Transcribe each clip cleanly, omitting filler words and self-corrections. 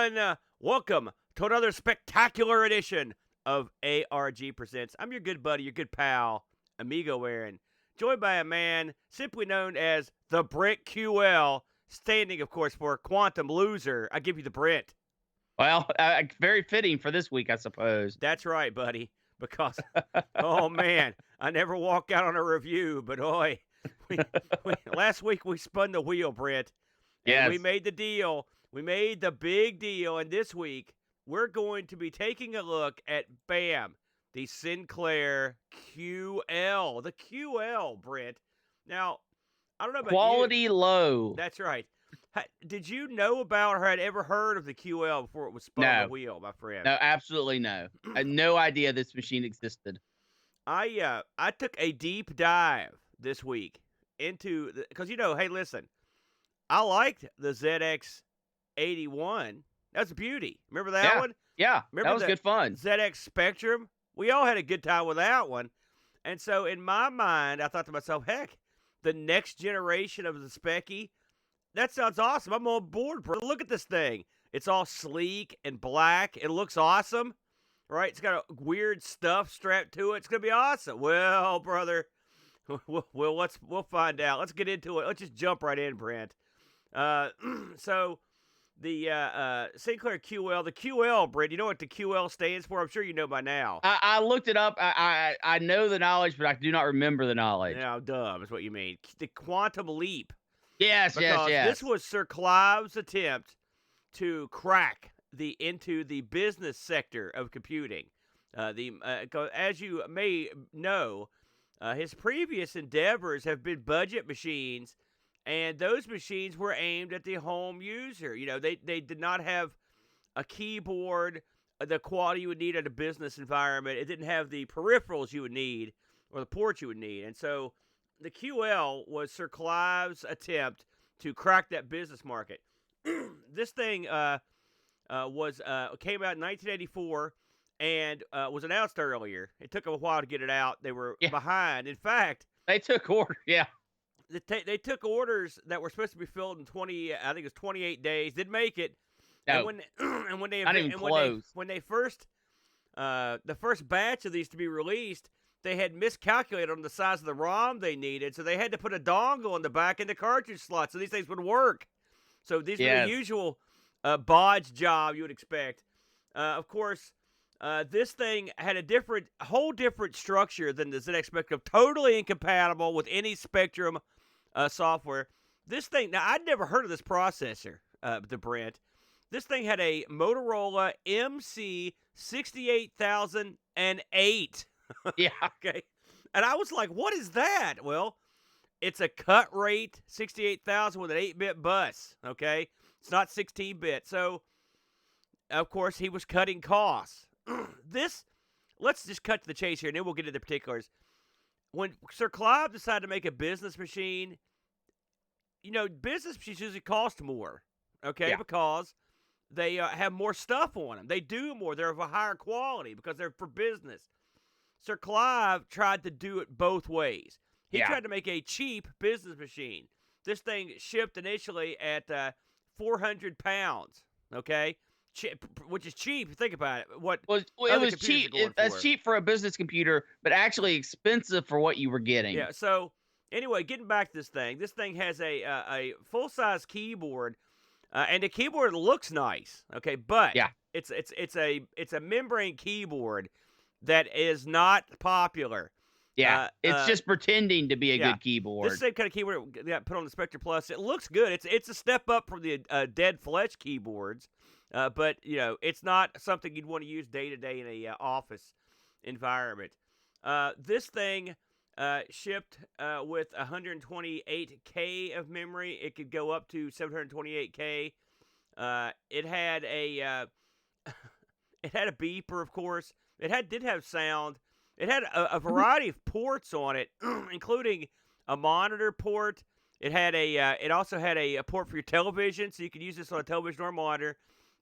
everyone. Welcome to another spectacular edition of ARG Presents. I'm your good buddy, your good pal, Amigo Aaron, joined by a man simply known as the BRENT QL, standing, of course, for Quantum Loser. I give you the BRENT. Well, very fitting for this week, I suppose. That's right, buddy, because, oh man, I never walk out on a review, but oi, last week we spun the wheel, Brent, and we Yes. made the deal. We made the big deal, and this week we're going to be taking a look at, bam, the Sinclair QL. The QL, Brent. Now, I don't know about you. Quality low. That's right. Did you know about or had ever heard of the QL before it was spun on the No. wheel, my friend? No, absolutely no. I had no idea this machine existed. I took a deep dive this week into because hey, listen, I liked the ZX81. That's a beauty. Remember that one? Yeah, Remember that was the good fun. ZX Spectrum? We all had a good time with that one. And so in my mind, I thought to myself, heck, the next generation of the Specky, that sounds awesome. I'm on board, bro. Look at this thing. It's all sleek and black. It looks awesome, right? It's got a weird stuff strapped to it. It's going to be awesome. Well, brother, we'll find out. Let's get into it. Let's just jump right in, Brent. So the Sinclair QL, the QL, Brent, you know what the QL stands for? I'm sure you know by now. I looked it up. I know the knowledge, but I do not remember the knowledge. Now, dumb is what you mean. The quantum leap. Yes. This was Sir Clive's attempt to crack into the business sector of computing. As you may know, his previous endeavors have been budget machines, and those machines were aimed at the home user. They did not have a keyboard, the quality you would need in a business environment. It didn't have the peripherals you would need or the ports you would need. And so the QL was Sir Clive's attempt to crack that business market. This thing came out in 1984 and was announced earlier. It took them a while to get it out. They were behind. In fact, they took orders. Yeah. They took orders that were supposed to be filled in 28 days. Didn't make it. No. And when they Not even close. When they first the first batch of these to be released, they had miscalculated on the size of the ROM they needed, so they had to put a dongle in the back in the cartridge slot so these things would work. So these were the usual bodge job you would expect. Of course, this thing had a whole different structure than the ZX Spectrum, totally incompatible with any Spectrum software. This thing, now I'd never heard of this processor, the Brent. This thing had a Motorola MC68008. Yeah. Okay. And I was like, what is that? Well, it's a cut rate 68,000 with an 8-bit bus. Okay. It's not 16-bit. So, of course, he was cutting costs. Let's just cut to the chase here, and then we'll get into the particulars. When Sir Clive decided to make a business machine, business machines usually cost more. Okay. Yeah. Because they have more stuff on them. They do more. They're of a higher quality because they're for business. Sir Clive tried to do it both ways. He tried to make a cheap business machine. This thing shipped initially at 400 pounds, okay? Which is cheap. Think about it. It was cheap. That's cheap for a business computer, but actually expensive for what you were getting. Yeah, so anyway, getting back to this thing has a full-size keyboard, and the keyboard looks nice, okay? But it's a membrane keyboard that is not popular. Yeah, it's just pretending to be a good keyboard. This same kind of keyboard got put on the Spectre Plus. It looks good. It's a step up from the dead flesh keyboards, but it's not something you'd want to use day to day in a office environment. This thing shipped with 128K of memory. It could go up to 728K. It had a beeper, of course. It did have sound. It had a variety of ports on it, including a monitor port. It also had a port for your television, so you could use this on a television or a monitor.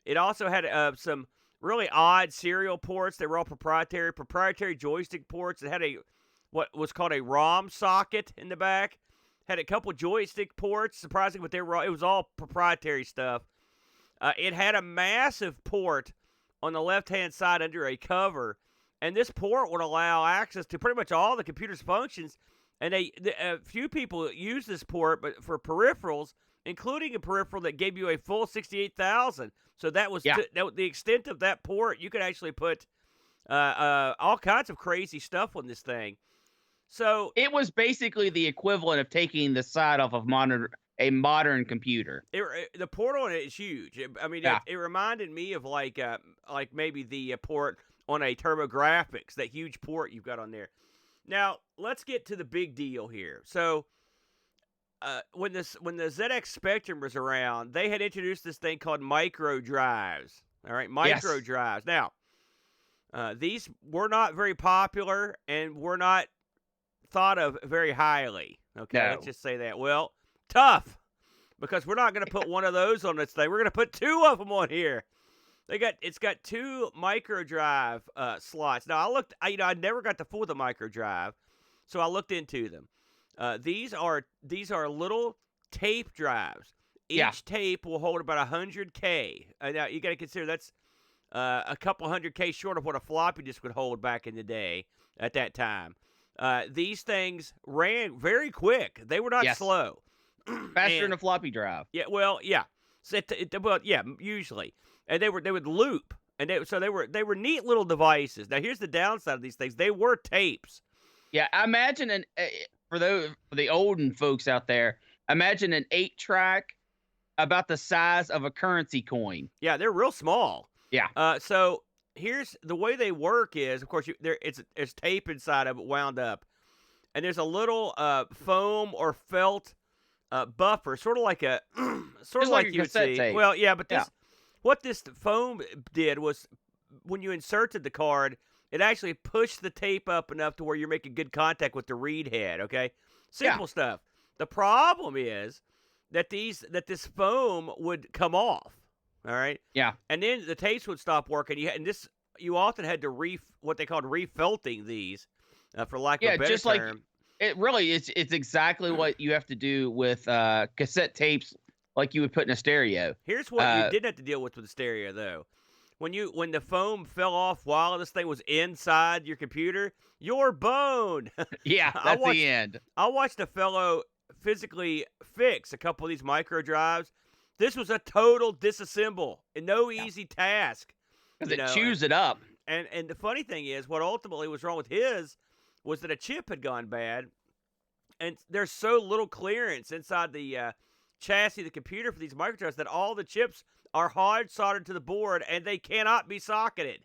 It also had some really odd serial ports. They were all proprietary joystick ports. It had what was called a ROM socket in the back. Had a couple joystick ports, surprisingly, but it was all proprietary stuff. It had a massive port on the left-hand side under a cover, and this port would allow access to pretty much all the computer's functions. And a few people use this port, but for peripherals, including a peripheral that gave you a full 68,000. So that was the extent of that port. You could actually put all kinds of crazy stuff on this thing. So it was basically the equivalent of taking the side off of a modern computer. The port on it is huge. It reminded me of like maybe the port on a TurboGrafx, that huge port you've got on there. Now let's get to the big deal here. So when the ZX Spectrum was around, they had introduced this thing called micro drives. All right, micro drives. Now these were not very popular and were not thought of very highly. Okay, let's just say that. Well, tough, because we're not going to put one of those on this thing. We're going to put two of them on here. It's got two micro drive slots. Now I never got the full of the micro drive, so I looked into them. These are little tape drives. Each tape will hold about 100K. Now you got to consider that's a couple 100K short of what a floppy disk would hold back in the day at that time. These things ran very quick. They were not slow. Faster than a floppy drive. Yeah, well, yeah. Usually. And they would loop. And they were neat little devices. Now here's the downside of these things. They were tapes. Yeah, imagine for the olden folks out there, imagine an 8-track about the size of a currency coin. Yeah, they're real small. Yeah. So here's the way they work is, of course, it's tape inside of it wound up, and there's a little foam or felt buffer, sort of like a like you would see. Tape. Well, yeah, but what this foam did was, when you inserted the card, it actually pushed the tape up enough to where you're making good contact with the read head. Okay, simple stuff. The problem is that this foam would come off. All right. Yeah. And then the tapes would stop working. You often had to what they called refelting these, for lack of a better just term. Like it really it's exactly what you have to do with cassette tapes, like you would put in a stereo. Here's what you didn't have to deal with the stereo though. When the foam fell off while this thing was inside your computer, you're boned. Yeah, that's the end. I watched a fellow physically fix a couple of these micro drives. This was a total disassemble and no easy task. Because it chews it up. And the funny thing is, what ultimately was wrong with his was that a chip had gone bad, and there's so little clearance inside the chassis of the computer for these micro drives that all the chips are hard soldered to the board, and they cannot be socketed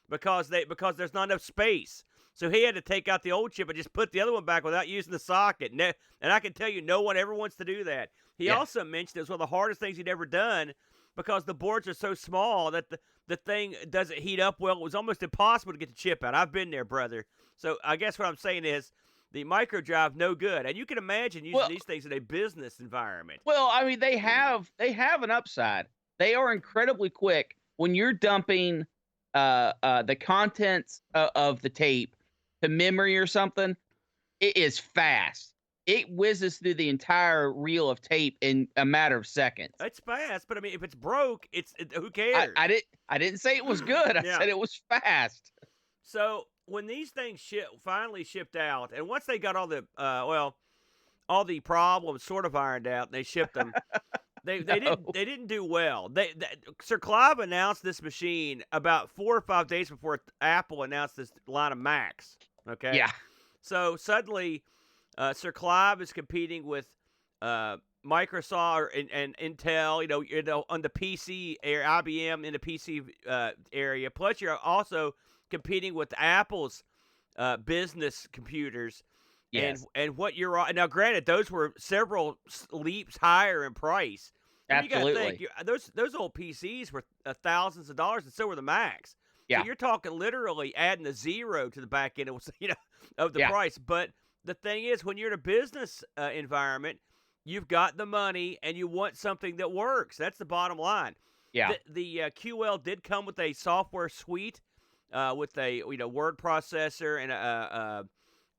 because there's not enough space. So he had to take out the old chip and just put the other one back without using the socket. And I can tell you, no one ever wants to do that. He also mentioned it was one of the hardest things he'd ever done because the boards are so small that the thing doesn't heat up well. It was almost impossible to get the chip out. I've been there, brother. So I guess what I'm saying is the micro drive, no good. And you can imagine using these things in a business environment. Well, I mean, they have an upside. They are incredibly quick when you're dumping the contents of the tape to memory or something. It is fast. It whizzes through the entire reel of tape in a matter of seconds. It's fast, but I mean, if it's broke, who cares? I didn't say it was good. I said it was fast. So when these things finally shipped out, and once they got all the problems sort of ironed out, and they shipped them, they didn't do well. Sir Clive announced this machine about 4 or 5 days before Apple announced this line of Macs. Okay. Yeah. So suddenly, Sir Clive is competing with Microsoft and Intel, you know, on the PC area, IBM in the PC area. Plus, you're also competing with Apple's business computers. Yes. And what you're now, granted, those were several leaps higher in price. Absolutely. You got to think, those old PCs were thousands of dollars, and so were the Macs. Yeah. So you're talking literally adding a zero to the back end of the price. But the thing is, when you're in a business environment, you've got the money and you want something that works. That's the bottom line. Yeah. The QL did come with a software suite with a word processor and a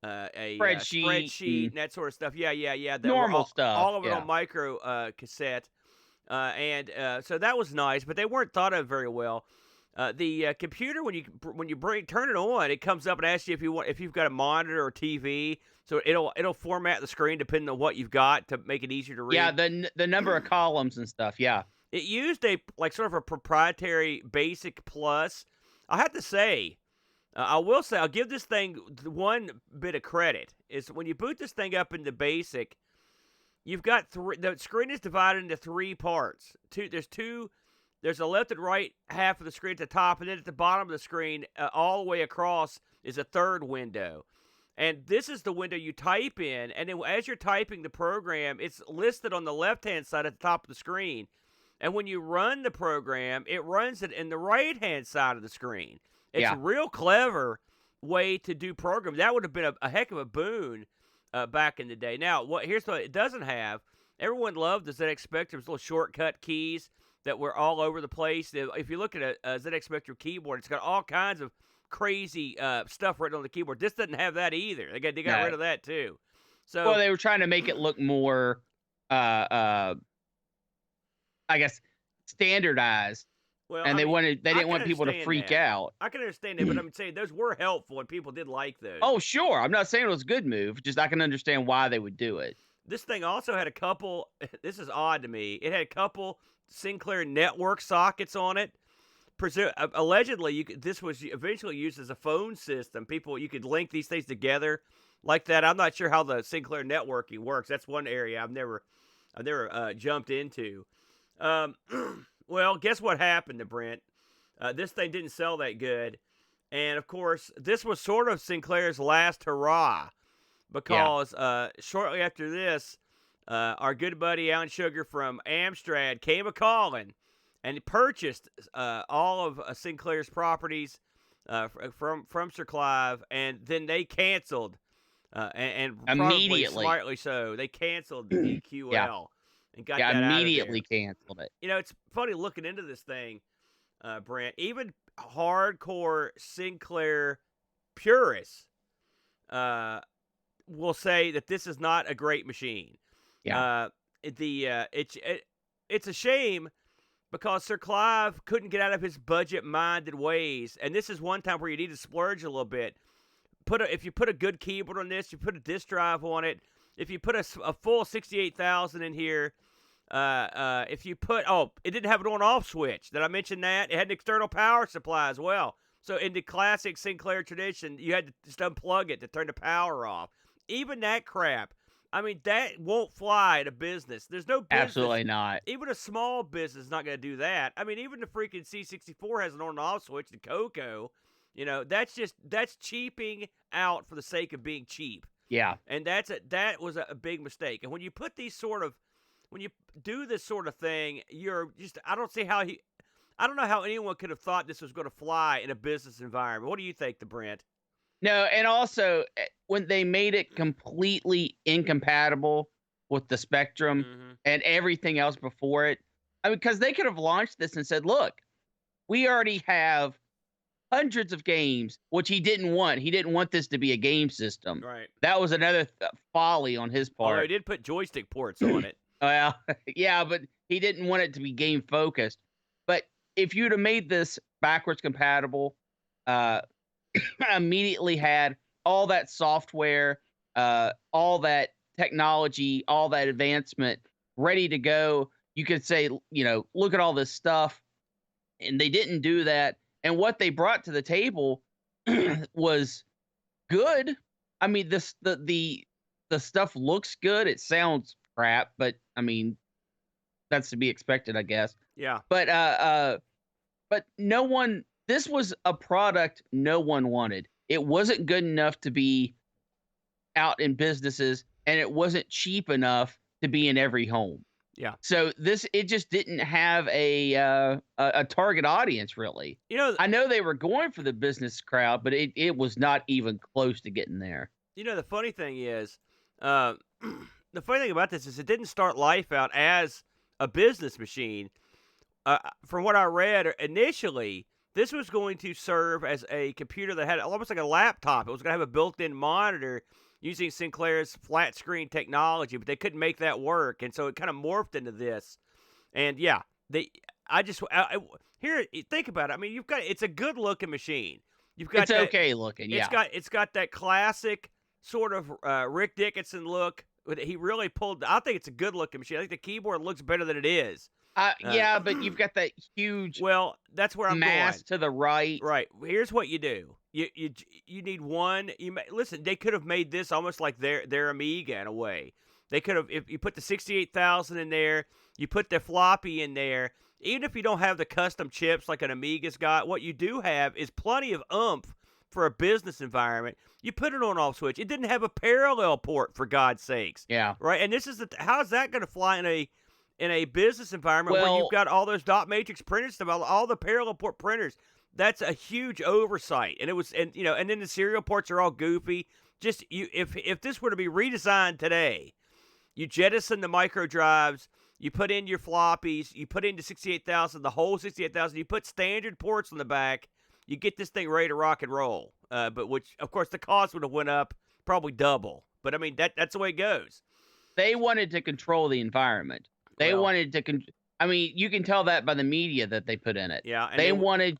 spreadsheet and that sort of stuff. Yeah. Normal stuff. All of it on micro cassette. So that was nice, but they weren't thought of very well. The computer, when you turn it on, it comes up and asks you if you've got a monitor or TV. So it'll format the screen depending on what you've got to make it easier to read. Yeah, the number of columns and stuff. Yeah. It used a sort of a proprietary Basic Plus. I have to say, I'll give this thing one bit of credit. Is when you boot this thing up into Basic, you've got the screen is divided into 3 parts. There's a left and right half of the screen at the top, and then at the bottom of the screen, all the way across, is a third window. And this is the window you type in, and then as you're typing the program, it's listed on the left-hand side at the top of the screen. And when you run the program, it runs it in the right-hand side of the screen. It's a real clever way to do programming. That would have been a heck of a boon back in the day. Now, here's what it doesn't have. Everyone loved the ZX Spectrum's little shortcut keys that were all over the place. If you look at a ZX Spectrum keyboard, it's got all kinds of crazy stuff written on the keyboard. This doesn't have that either. They got rid of that too. So, well, they were trying to make it look more, I guess, standardized. Well, and they didn't want people to freak out. I can understand it, but I'm saying those were helpful and people did like those. Oh, sure. I'm not saying it was a good move. Just I can understand why they would do it. This thing also had a couple. This is odd to me. It had a couple Sinclair network sockets on it. Allegedly, this was eventually used as a phone system. You could link these things together like that. I'm not sure how the Sinclair networking works. That's one area I've never jumped into. Well, guess what happened to Brent? This thing didn't sell that good. And, of course, this was sort of Sinclair's last hurrah because shortly after this, our good buddy Alan Sugar from Amstrad came a-calling and purchased all of Sinclair's properties from Sir Clive, and then they canceled, and probably slightly so. They canceled the QL. And got that immediately out of there. canceled it. You know, it's funny looking into this thing, Brent. Even hardcore Sinclair purists will say that this is not a great machine. Yeah. It's a shame because Sir Clive couldn't get out of his budget-minded ways, and this is one time where you need to splurge a little bit. If you put a good keyboard on this, you put a disk drive on it. If you put a full 68,000 in here, if you put, it didn't have an on-off switch. Did I mention that? It had an external power supply as well. So in the classic Sinclair tradition, you had to just unplug it to turn the power off. Even that crap, I mean, that won't fly at a business. There's no business. Absolutely not. Even a small business is not going to do that. I mean, even the freaking C64 has an on-off switch, the Coco. You know, that's cheaping out for the sake of being cheap. Yeah. And that was a big mistake. And when you put when you do this sort of thing, I don't know how anyone could have thought this was going to fly in a business environment. What do you think, Brent? No, and also when they made it completely incompatible with the Spectrum and everything else before it, I mean, because they could have launched this and said, look, we already have hundreds of games, which he didn't want. He didn't want this to be a game system. Right. That was another folly on his part. Although he did put joystick ports on it. Well, yeah, but he didn't want it to be game focused. But if you'd have made this backwards compatible, immediately had all that software, all that technology, all that advancement ready to go, you could say, look at all this stuff. And they didn't do that. And what they brought to the table was good. I mean, the stuff looks good. It sounds crap, but I mean, that's to be expected, I guess. Yeah. But this was a product no one wanted. It wasn't good enough to be out in businesses, and it wasn't cheap enough to be in every home. Yeah. So it just didn't have a target audience, really. I know they were going for the business crowd, but it was not even close to getting there. The funny thing is, the funny thing about this is it didn't start life out as a business machine. From what I read initially, this was going to serve as a computer that had almost like a laptop. It was going to have a built-in monitor using Sinclair's flat screen technology, but they couldn't make that work, and so it kind of morphed into this. And yeah, they. I just here think about it. I mean, it's a good looking machine. You've got It's that. okay looking, yeah. It's got that classic sort of Rick Dickinson look. He really pulled. I think it's a good looking machine. I think the keyboard looks better than it is. Yeah, but you've got that huge Well, that's where I'm mass going. to the right. Right. Here's what you do. You need one. Listen. They could have made this almost like their Amiga in a way. They could have if you put the 68,000 in there. You put the floppy in there. Even if you don't have the custom chips like an Amiga's got, what you do have is plenty of oomph for a business environment. You put it on off switch. It didn't have a parallel port for God's sakes. Yeah. Right. And this is how's that going to fly in a business environment where you've got all those dot matrix printers, all the parallel port printers? That's a huge oversight. And and then the serial ports are all goofy. If this were to be redesigned today, you jettison the micro drives, you put in your floppies, you put in the 68,000, the whole 68,000, you put standard ports on the back, you get this thing ready to rock and roll. But which, of course, the cost would have went up probably double. But I mean, that's the way it goes. They wanted to control the environment. They wanted to. I mean, you can tell that by the media that they put in it. Yeah, they wanted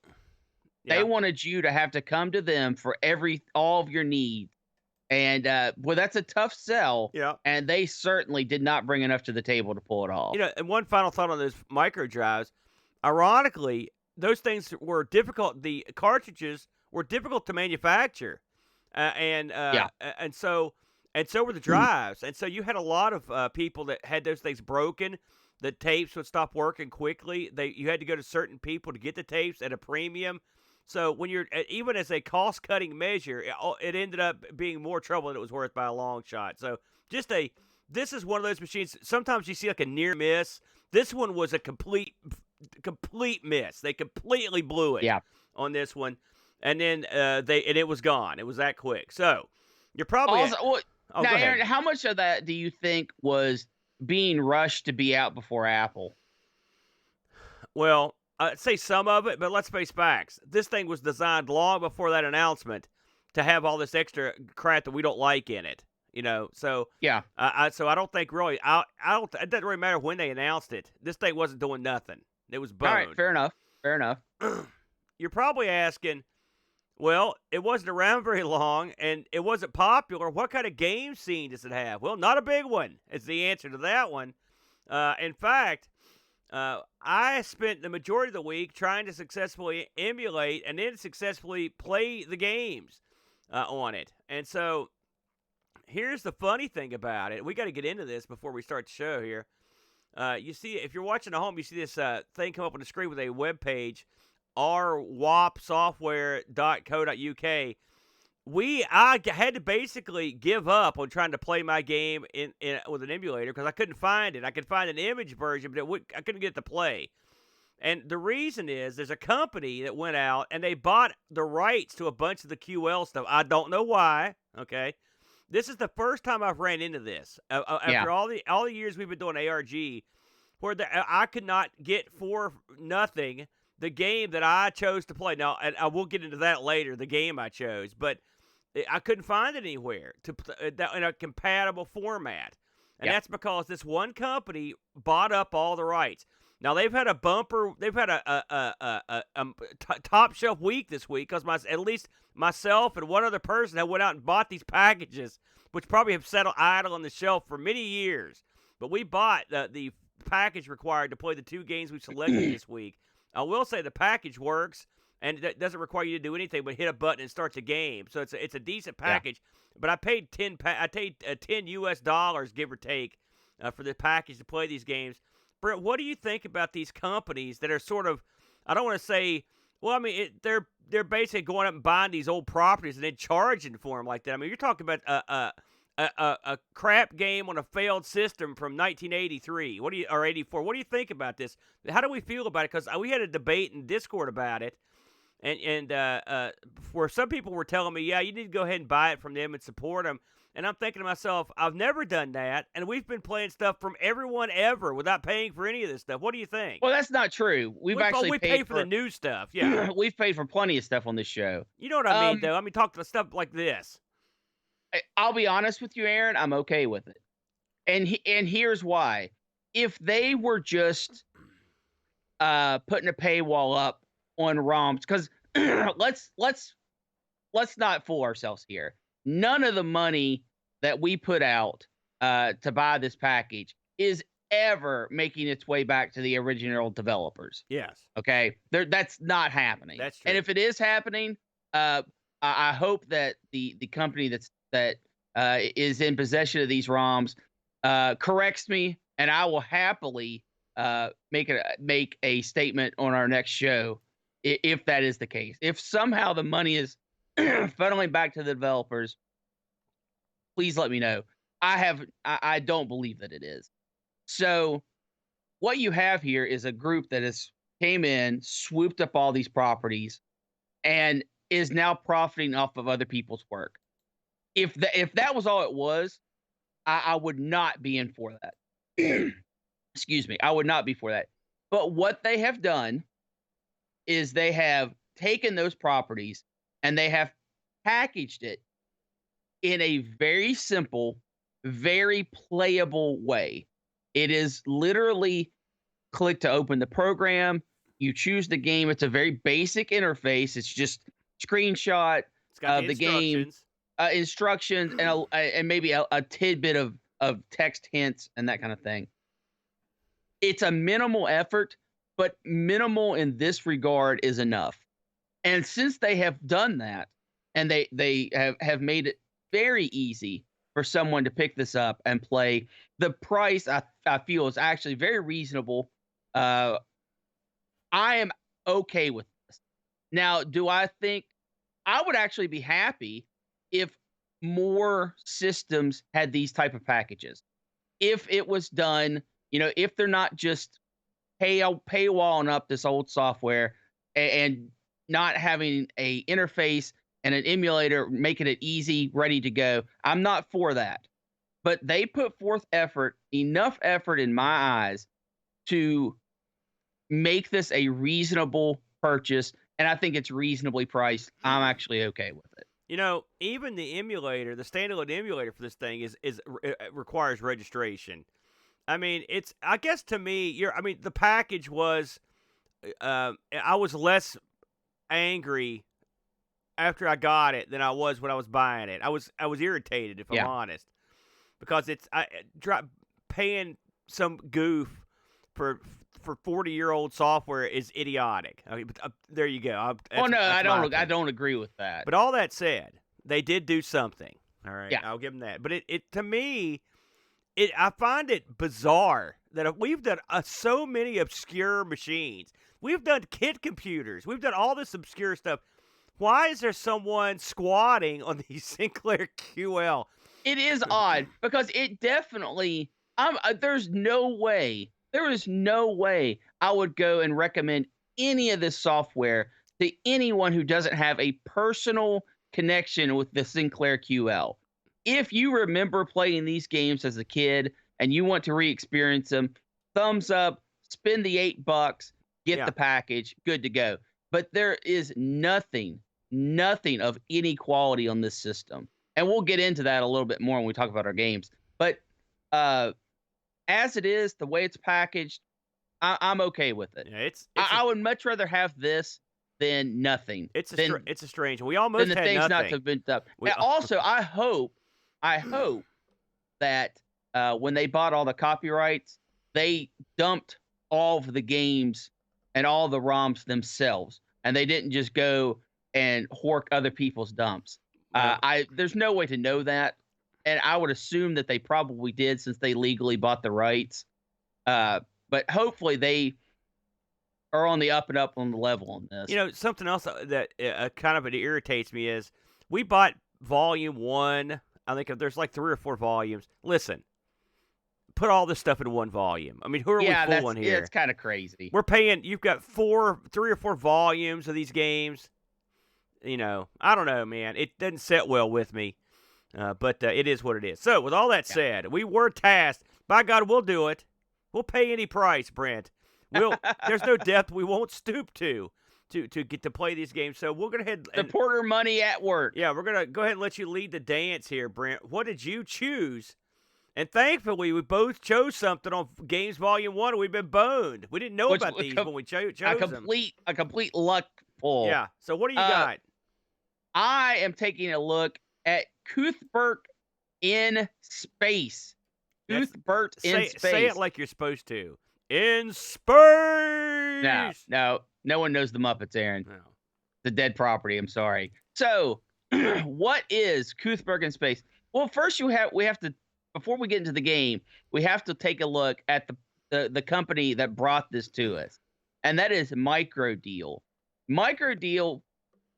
you to have to come to them for all of your needs. And well, that's a tough sell. Yeah. And they certainly did not bring enough to the table to pull it off. And one final thought on those micro drives. Ironically, those things were difficult. The cartridges were difficult to manufacture, and so were the drives. And so you had a lot of people that had those things broken. The tapes would stop working quickly. You had to go to certain people to get the tapes at a premium. So when you're even as a cost-cutting measure, it ended up being more trouble than it was worth by a long shot. So this is one of those machines. Sometimes you see like a near miss. This one was a complete miss. They completely blew it on this one, and then it was gone. It was that quick. So you're probably now, Aaron, how much of that do you think was being rushed to be out before Apple? Well, I'd say some of it, but let's face facts. This thing was designed long before that announcement to have all this extra crap that we don't like in it. So yeah. So I don't think really. It doesn't really matter when they announced it. This thing wasn't doing nothing. It was boned. All right, fair enough. Fair enough. You're probably asking, well, it wasn't around very long, and it wasn't popular. What kind of game scene does it have? Well, not a big one. Is the answer to that one. In fact. I spent the majority of the week trying to successfully emulate and then successfully play the games on it. And so here's the funny thing about it. We got to get into this before we start the show here. You see, if you're watching at home, you see this thing come up on the screen with a web page, rwapsoftware.co.uk. I had to basically give up on trying to play my game with an emulator because I couldn't find it. I could find an image version, but I couldn't get it to play. And the reason is there's a company that went out and they bought the rights to a bunch of the QL stuff. I don't know why. Okay, this is the first time I've ran into this after all the years we've been doing ARG, where I could not get for nothing the game that I chose to play. Now, and I will get into that later. The game I chose, but I couldn't find it anywhere in a compatible format. And that's because this one company bought up all the rights. Now, they've had a top shelf week this week because at least myself and one other person have went out and bought these packages, which probably have sat idle on the shelf for many years. But we bought the package required to play the two games we selected this week. I will say the package works. And it doesn't require you to do anything but hit a button and start the game. So it's a decent package. But I paid $10 US, give or take, for the package to play these games. Brent, what do you think about these companies that are sort of, I don't want to say, well, I mean, they're basically going up and buying these old properties and then charging for them like that. I mean, you're talking about a crap game on a failed system from 1983 or 84. What do you think about this? How do we feel about it? Because we had a debate in Discord about it. And where some people were telling me, yeah, you need to go ahead and buy it from them and support them. And I'm thinking to myself, I've never done that. And we've been playing stuff from everyone ever without paying for any of this stuff. What do you think? Well, that's not true. We paid for the new stuff. Yeah. We've paid for plenty of stuff on this show. You know what I mean, though? I mean, talk to stuff like this. I'll be honest with you, Aaron. I'm okay with it. And here's why. If they were just putting a paywall up on ROMs because let's not fool ourselves here. None of the money that we put out to buy this package is ever making its way back to the original developers. Yes. Okay, that's not happening. That's true. And if it is happening, I hope that the company that is in possession of these ROMs corrects me, and I will happily make a statement on our next show if that is the case. If somehow the money is funneling back to the developers, please let me know. I don't believe that it is. So what you have here is a group that has came in, swooped up all these properties, and is now profiting off of other people's work. If that was all it was, I would not be in for that. Excuse me, I would not be for that. But what they have done is they have taken those properties and they have packaged it in a very simple, very playable way. It is literally click to open the program. You choose the game. It's a very basic interface. It's just screenshot It's got of the game, instructions, and maybe a tidbit of text hints and that kind of thing. It's a minimal effort, but minimal in this regard is enough. And since they have done that, and they have made it very easy for someone to pick this up and play, the price I feel is actually very reasonable. I am okay with this. Now, do I think I would actually be happy if more systems had these type of packages? If it was done, if they're not just paywalling up this old software and not having a interface and an emulator making it easy, ready to go. I'm not for that. But they put forth enough effort in my eyes to make this a reasonable purchase, and I think it's reasonably priced. I'm actually okay with it. Even the emulator, the standalone emulator for this thing requires registration. I mean, I guess to me, the package was, I was less angry after I got it than I was when I was buying it. I was irritated, if I'm honest, because paying some goof for 40-year-old software is idiotic. I mean, but, there you go. I don't agree with that. But all that said, they did do something. All right, yeah. I'll give them that. But it to me, I find it bizarre that we've done so many obscure machines. We've done kit computers. We've done all this obscure stuff. Why is there someone squatting on the Sinclair QL? It is odd because it definitely. There is no way I would go and recommend any of this software to anyone who doesn't have a personal connection with the Sinclair QL. If you remember playing these games as a kid and you want to re-experience them, thumbs up, spend the $8, get the package, good to go. But there is nothing of any quality on this system. And we'll get into that a little bit more when we talk about our games. But as it is, the way it's packaged, I'm okay with it. Yeah, I would much rather have this than nothing. It's a strange one. We almost had things nothing. Not to have been done. Also, I hope that when they bought all the copyrights, they dumped all of the games and all the ROMs themselves, and they didn't just go and hork other people's dumps. There's no way to know that, and I would assume that they probably did since they legally bought the rights. But hopefully they are on the up and up on the level on this. Something else that kind of irritates me is we bought Volume 1. I think there's like 3 or 4 volumes. Listen, put all this stuff in one volume. I mean, who are we fooling here? Yeah, it's kind of crazy. We're paying. You've got 3 or 4 volumes of these games. I don't know, man. It doesn't sit well with me, but it is what it is. So, with all that said, we were tasked. By God, we'll do it. We'll pay any price, Brent. There's no depth we won't stoop to get to play these games. So we're gonna head the Porter money at work. Yeah, we're gonna go ahead and let you lead the dance here, Brent. What did you choose And thankfully, we both chose something on Games Volume 1, and we've been boned. We didn't know which about these when we chose them. a complete luck pull. Yeah. So what do you Uh, got? I am taking a look at Cuthbert in Space. Cuthbert in Space. Say it like you're supposed to. In No, space. no one knows the Muppets, Aaron. No. The dead property. I'm sorry. So, what is Koothberg in Space? Well, first we have to, before we get into the game, we have to take a look at the company that brought this to us, and that is Microdeal. Microdeal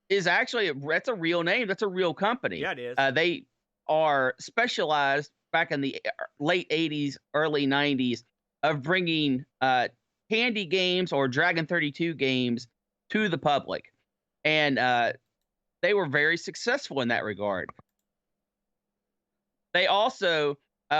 is actually that's a real name. That's a real company. Yeah, it is. They are specialized back in the late 80s, early 90s of bringing candy games or Dragon 32 games to the public. And they were very successful in that regard. They also,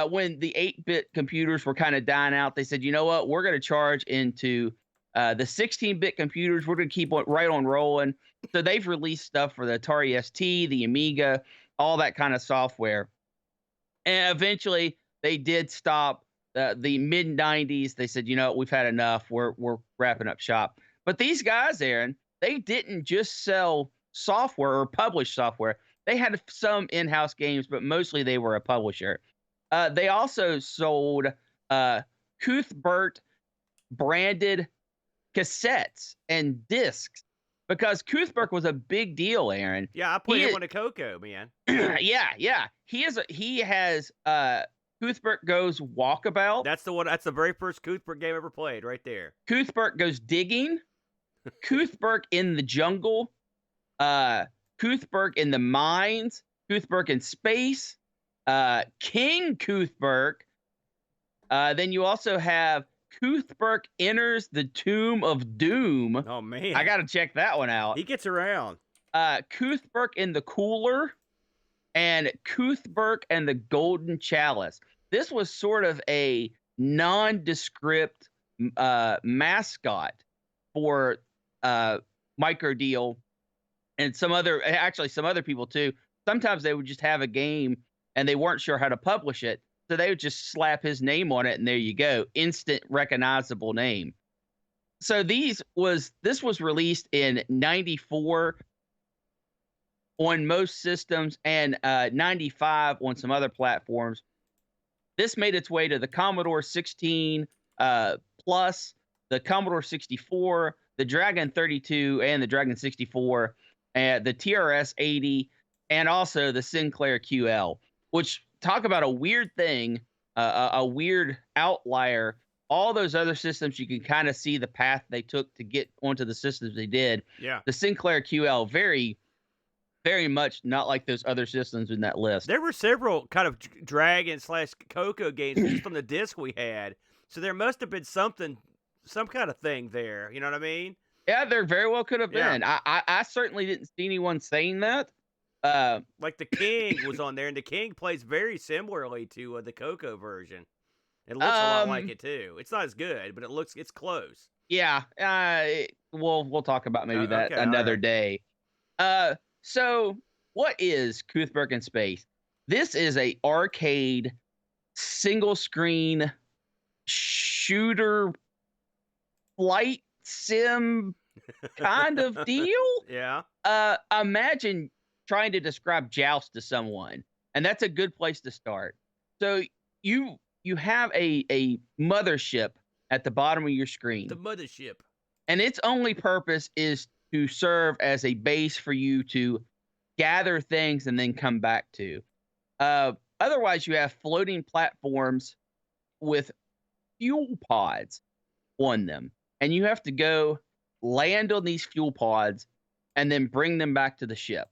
when the 8-bit computers were kind of dying out, they said, you know what, we're going to charge into the 16-bit computers. We're going to keep right on rolling. So they've released stuff for the Atari ST, the Amiga, all that kind of software. And eventually they did stop the mid-90s. They said, you know, we've had enough. We're wrapping up shop. But these guys, Aaron, they didn't just sell software or publish software. They had some in-house games, but mostly they were a publisher. They also sold Cuthbert branded cassettes and discs because Koothberg was a big deal, Aaron. Yeah, I played him on the Coco, man. yeah. He has Koothberg Goes Walkabout. That's the one. That's the very first Koothberg game ever played, right there. Koothberg Goes Digging. Koothberg in the Jungle. Koothberg in the Mines. Koothberg in Space. King Koothberg. Then you also have Koothberg Enters the Tomb of Doom. Oh, man. I got to check that one out. He gets around. Koothberg in the Cooler. And Koothberg and the Golden Chalice. This was sort of a nondescript mascot for Microdeal and some other people too. Sometimes they would just have a game and they weren't sure how to publish it. So they would just slap his name on it and there you go. Instant recognizable name. So this was released in 94 on most systems and 95 on some other platforms. This made its way to the Commodore 16 Plus, the Commodore 64, the Dragon 32 and the Dragon 64, and the TRS-80, and also the Sinclair QL, which, talk about a weird thing, a weird outlier. All those other systems, you can kind of see the path they took to get onto the systems they did. Yeah. The Sinclair QL, very, very much not like those other systems in that list. There were several kind of Dragon/Coco games just on the disc we had. So there must have been some kind of thing there. You know what I mean? Yeah, there very well could have been. Yeah. I certainly didn't see anyone saying that. Like the King was on there, and the King plays very similarly to the Coco version. It looks a lot like it too. It's not as good, but it's close. Yeah. We'll talk about maybe that okay, another day. So what is Koothberg in Space? This is a arcade single screen shooter flight sim kind of deal. Yeah. Imagine trying to describe Joust to someone, and that's a good place to start. So you have a mothership at the bottom of your screen. The mothership. And its only purpose is to serve as a base for you to gather things and then come back to. Otherwise, you have floating platforms with fuel pods on them. And you have to go land on these fuel pods and then bring them back to the ship.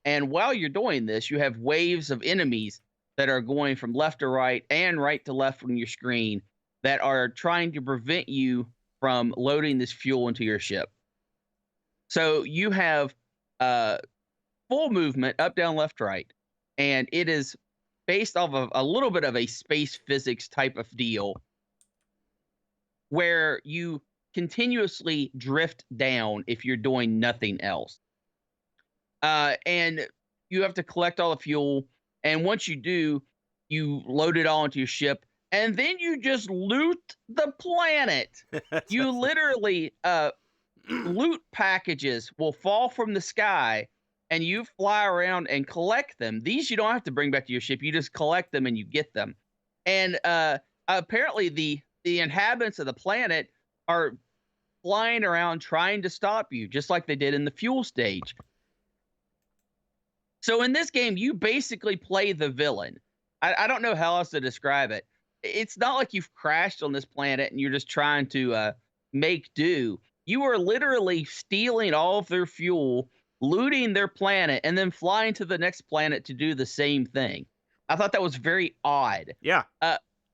And while you're doing this, you have waves of enemies that are going from left to right and right to left on your screen that are trying to prevent you from loading this fuel into your ship. So you have full movement, up, down, left, right. And it is based off of a little bit of a space physics type of deal where you continuously drift down if you're doing nothing else. And you have to collect all the fuel. And once you do, You load it all into your ship, and then you just loot the planet. You literally loot packages will fall from the sky, and you fly around and collect them. These you don't have to bring back to your ship. You just collect them and you get them. And apparently the inhabitants of the planet are flying around trying to stop you, just like they did in the fuel stage. So in this game, you basically play the villain. I don't know how else to describe it. It's not like you've crashed on this planet and you're just trying to make do. You are literally stealing all of their fuel, looting their planet, and then flying to the next planet to do the same thing. I thought that was very odd. Yeah.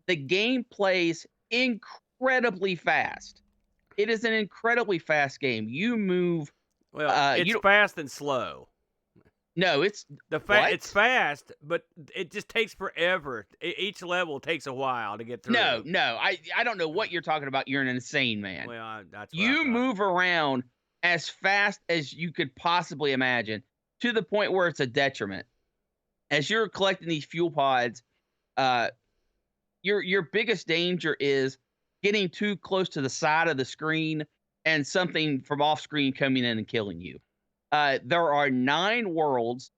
The game plays incredibly fast. It is an incredibly fast game. You move. Well, it's fast and slow. No, it's it's fast, but it just takes forever. Each level takes a while to get through. No, I don't know what you're talking about. You're an insane man. Well, that's what you move around as fast as you could possibly imagine, to the point where it's a detriment. As you're collecting these fuel pods, your biggest danger is getting too close to the side of the screen and something from off screen coming in and killing you. There are 9 worlds,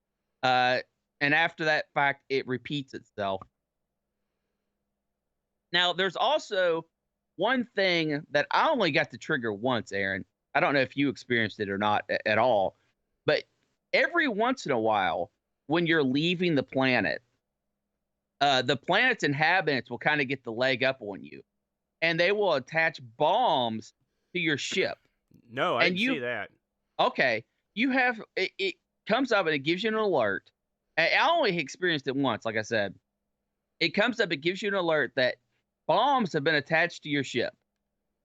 and after that fact, it repeats itself. Now, there's also one thing that I only got to trigger once, Aaron. I don't know if you experienced it or not at all, but every once in a while, when you're leaving the planet's inhabitants will kind of get the leg up on you, and they will attach bombs to your ship. No, I didn't see that. Okay. You have it comes up and it gives you an alert. I only experienced it once, like I said. It comes up, it gives you an alert that bombs have been attached to your ship,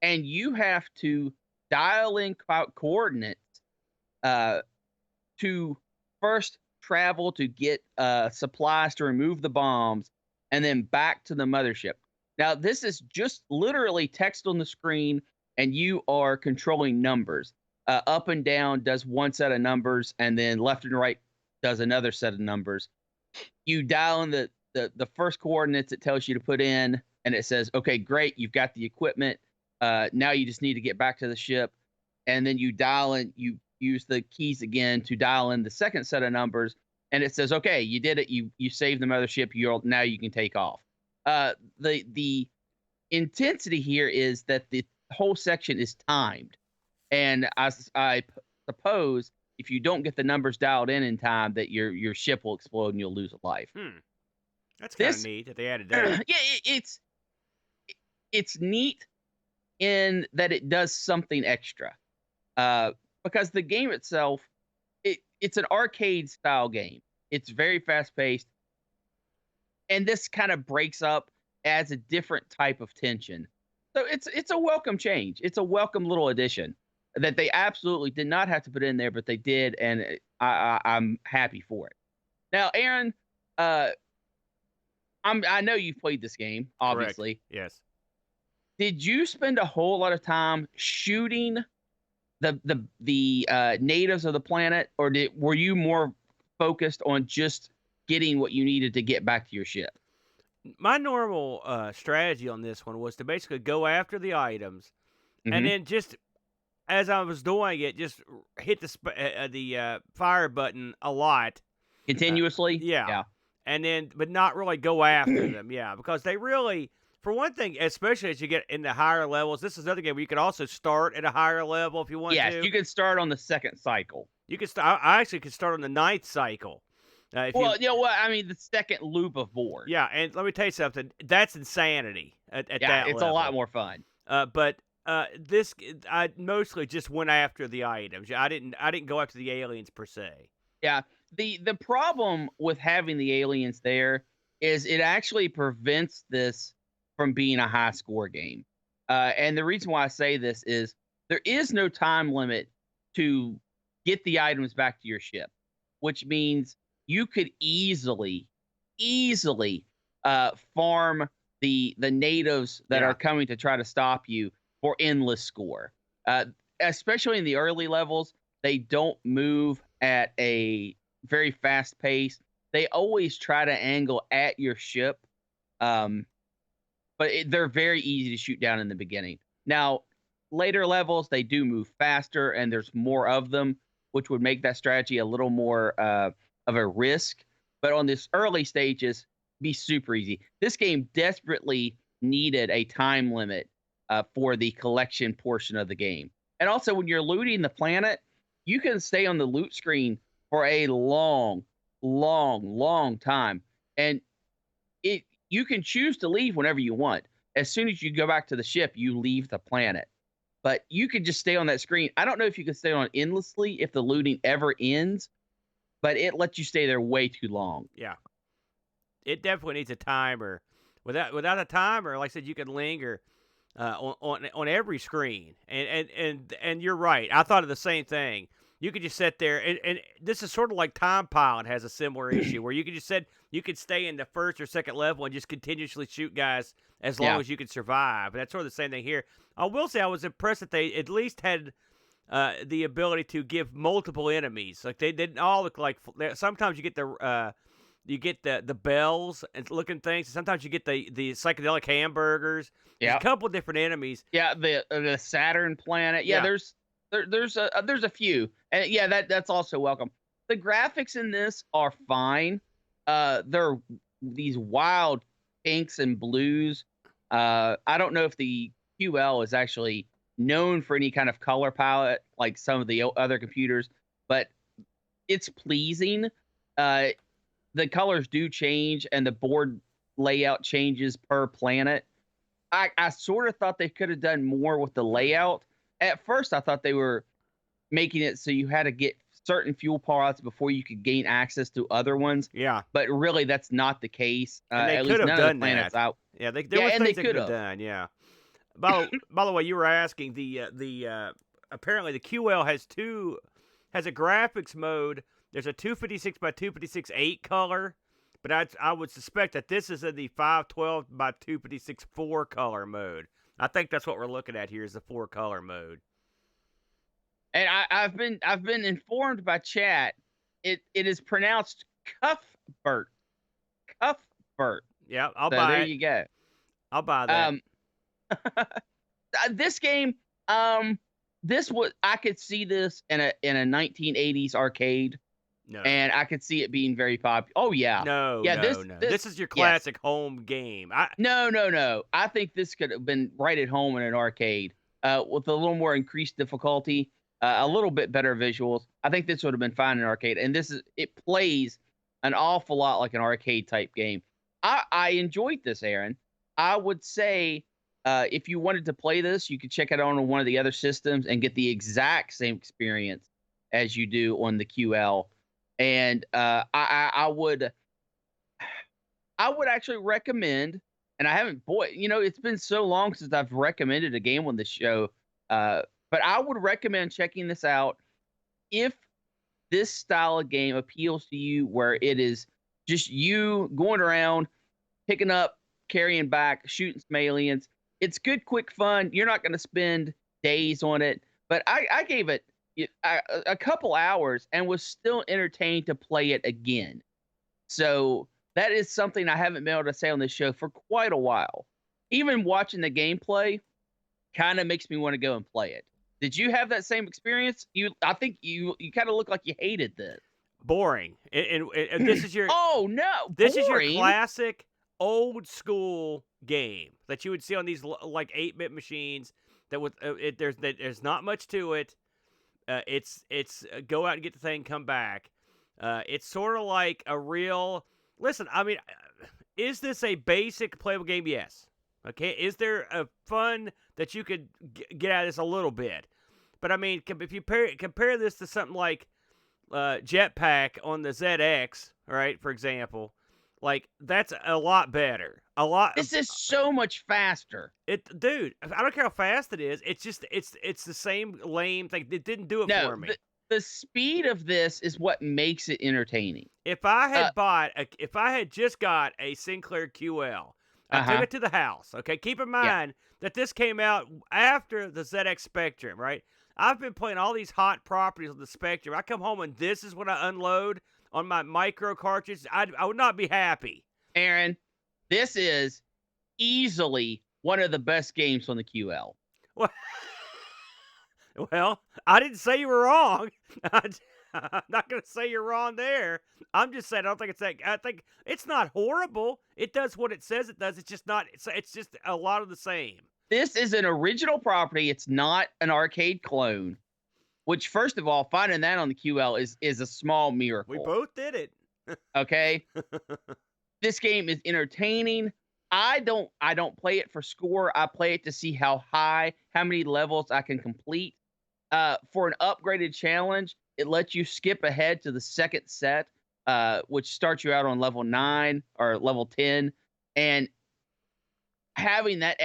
and you have to dial in coordinates to first travel to get supplies to remove the bombs, and then back to the mothership. Now, this is just literally text on the screen, and you are controlling numbers. Up and down does one set of numbers, and then left and right does another set of numbers. You dial in the first coordinates it tells you to put in, and it says, okay, great, you've got the equipment. Now you just need to get back to the ship. And then you dial in, you use the keys again to dial in the second set of numbers, and it says, okay, you did it. You saved the mothership. Now you can take off. The intensity here is that the whole section is timed. And I suppose if you don't get the numbers dialed in time, that your ship will explode and you'll lose a life. That's kind of neat that they added that. Yeah, it's neat in that it does something extra. Because the game itself, it's an arcade style game. It's very fast paced, and this kind of breaks up, adds a different type of tension. So it's a welcome change. It's a welcome little addition that they absolutely did not have to put in there, but they did, and I'm happy for it. Now, Aaron, I know you've played this game, obviously. Correct. Yes. Did you spend a whole lot of time shooting the natives of the planet, or were you more focused on just getting what you needed to get back to your ship? My normal strategy on this one was to basically go after the items, and then just as I was doing it, just hit the fire button a lot. Continuously? Yeah. And then, but not really go after them, because they really, for one thing, especially as you get into higher levels, this is another game where you could also start at a higher level if you want to. Yes, you could start on the second cycle. You could start. I actually could start on the 9th cycle. I mean, the second loop of board. Yeah, and let me tell you something. That's insanity at that level. It's a lot more fun. But this, I mostly just went after the items. I didn't go after the aliens per se. Yeah. The problem with having the aliens there is it actually prevents this from being a high score game. And the reason why I say this is there is no time limit to get the items back to your ship, which means you could easily farm the natives that are coming to try to stop you for endless score. Especially in the early levels, they don't move at a very fast pace. They always try to angle at your ship Um, but they're very easy to shoot down in the beginning. Now, later levels, they do move faster and there's more of them, which would make that strategy a little more of a risk. But on this early stages, be super easy. This game desperately needed a time limit for the collection portion of the game. And also, when you're looting the planet, you can stay on the loot screen for a long, long time. And you can choose to leave whenever you want. As soon as you go back to the ship, you leave the planet. But you can just stay on that screen. I don't know if you can stay on endlessly if the looting ever ends, but it lets you stay there way too long. Yeah. It definitely needs a timer. Without a timer, like I said, you can linger on every screen. And you're right. I thought of the same thing. You could just sit there, and this is sort of like Time Pilot has a similar issue where you could stay in the first or second level and just continuously shoot guys as long as you can survive. And that's sort of the same thing here. I will say I was impressed that they at least had the ability to give multiple enemies. Like they didn't all look like. Sometimes you get the bells and looking things. Sometimes you get the psychedelic hamburgers. There's a couple different enemies. Yeah, the Saturn planet. Yeah, there's a few, and that's also welcome. The graphics in this are fine. They're these wild pinks and blues. I don't know if the QL is actually known for any kind of color palette like some of the other computers, but it's pleasing. The colors do change, and the board layout changes per planet. I sort of thought they could have done more with the layout. At first, I thought they were making it so you had to get certain fuel pods before you could gain access to other ones. Yeah. But really, that's not the case. And they could have done that. Out. Yeah, there were things they could have done. Yeah. By the way, you were asking the apparently the QL has a graphics mode. There's a 256 by 256 8 color, but I would suspect that this is in the 512 by 256 4 color mode. I think that's what we're looking at here is the 4 color mode. And I've been informed by chat. It is pronounced Cuthbert. Cuthbert. Yeah, I'll buy it. There you go. I'll buy that. This game, I could see this in a 1980s arcade. No. And I could see it being very popular. Oh yeah. No. This is your classic home game. No. I think this could have been right at home in an arcade, with a little more increased difficulty, a little bit better visuals. I think this would have been fine in arcade. And it plays an awful lot like an arcade type game. I enjoyed this, Aaron. I would say if you wanted to play this, you could check it out on one of the other systems and get the exact same experience as you do on the QL. And I would actually recommend, and I haven't, it's been so long since I've recommended a game on this show, but I would recommend checking this out if this style of game appeals to you, where it is just you going around, picking up, carrying back, shooting some aliens. It's good, quick fun. You're not going to spend days on it, but I gave it a couple hours and was still entertained to play it again. So that is something I haven't been able to say on this show for quite a while. Even watching the gameplay kind of makes me want to go and play it. Did you have that same experience? I think you kind of look like you hated this. Boring. And this is your oh no, this boring. is your classic old school game that you would see on these like 8-bit machines. There's not much to it. It's go out and get the thing, come back. It's sort of like a real. Listen, I mean, is this a basic playable game? Yes. Okay. Is there a fun that you could get out of this a little bit? But I mean, if you compare this to something like Jetpack on the ZX, right? For example, like that's a lot better. This is so much faster. Dude, I don't care how fast it is. It's just it's the same lame thing. It didn't do it for me. The speed of this is what makes it entertaining. If I had just got a Sinclair QL, I took it to the house. Okay, keep in mind that this came out after the ZX Spectrum, right? I've been playing all these hot properties on the Spectrum. I come home and this is what I unload on my micro cartridge. I would not be happy. Aaron, This is easily one of the best games on the QL. Well, well, I didn't say you were wrong. I'm not going to say you're wrong there. I'm just saying I don't think it's that. I think it's not horrible. It does what it says it does. It's just not. It's just a lot of the same. This is an original property. It's not an arcade clone. Which, first of all, finding that on the QL is a small miracle. We both did it. Okay. This game is entertaining. I don't play it for score. I play it to see how many levels I can complete. For an upgraded challenge, it lets you skip ahead to the second set, which starts you out on level 9 or level 10. And having that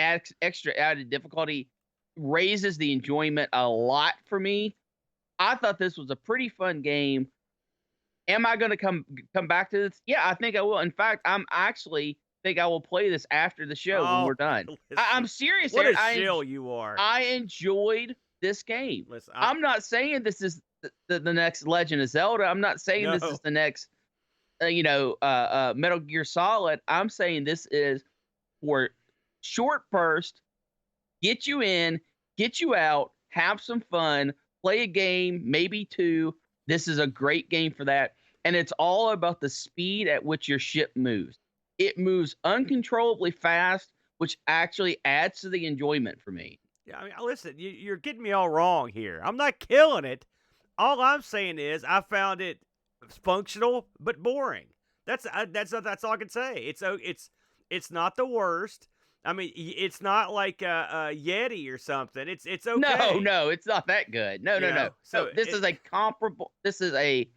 extra added difficulty raises the enjoyment a lot for me. I thought this was a pretty fun game. Am I going to come back to this? Yeah, I think I will. In fact, I'm actually think I will play this after the show when we're done. I'm serious. What a shill you are. I enjoyed this game. Listen, I'm not saying this is the next Legend of Zelda. I'm not saying this is the next, Metal Gear Solid. I'm saying this is for short burst, get you in, get you out, have some fun, play a game, maybe 2. This is a great game for that. And it's all about the speed at which your ship moves. It moves uncontrollably fast, which actually adds to the enjoyment for me. Yeah, I mean, listen, you're getting me all wrong here. I'm not killing it. All I'm saying is I found it functional but boring. That's all I can say. It's not the worst. I mean, it's not like a Yeti or something. It's okay. No, it's not that good. No. So this is a comparable. This is a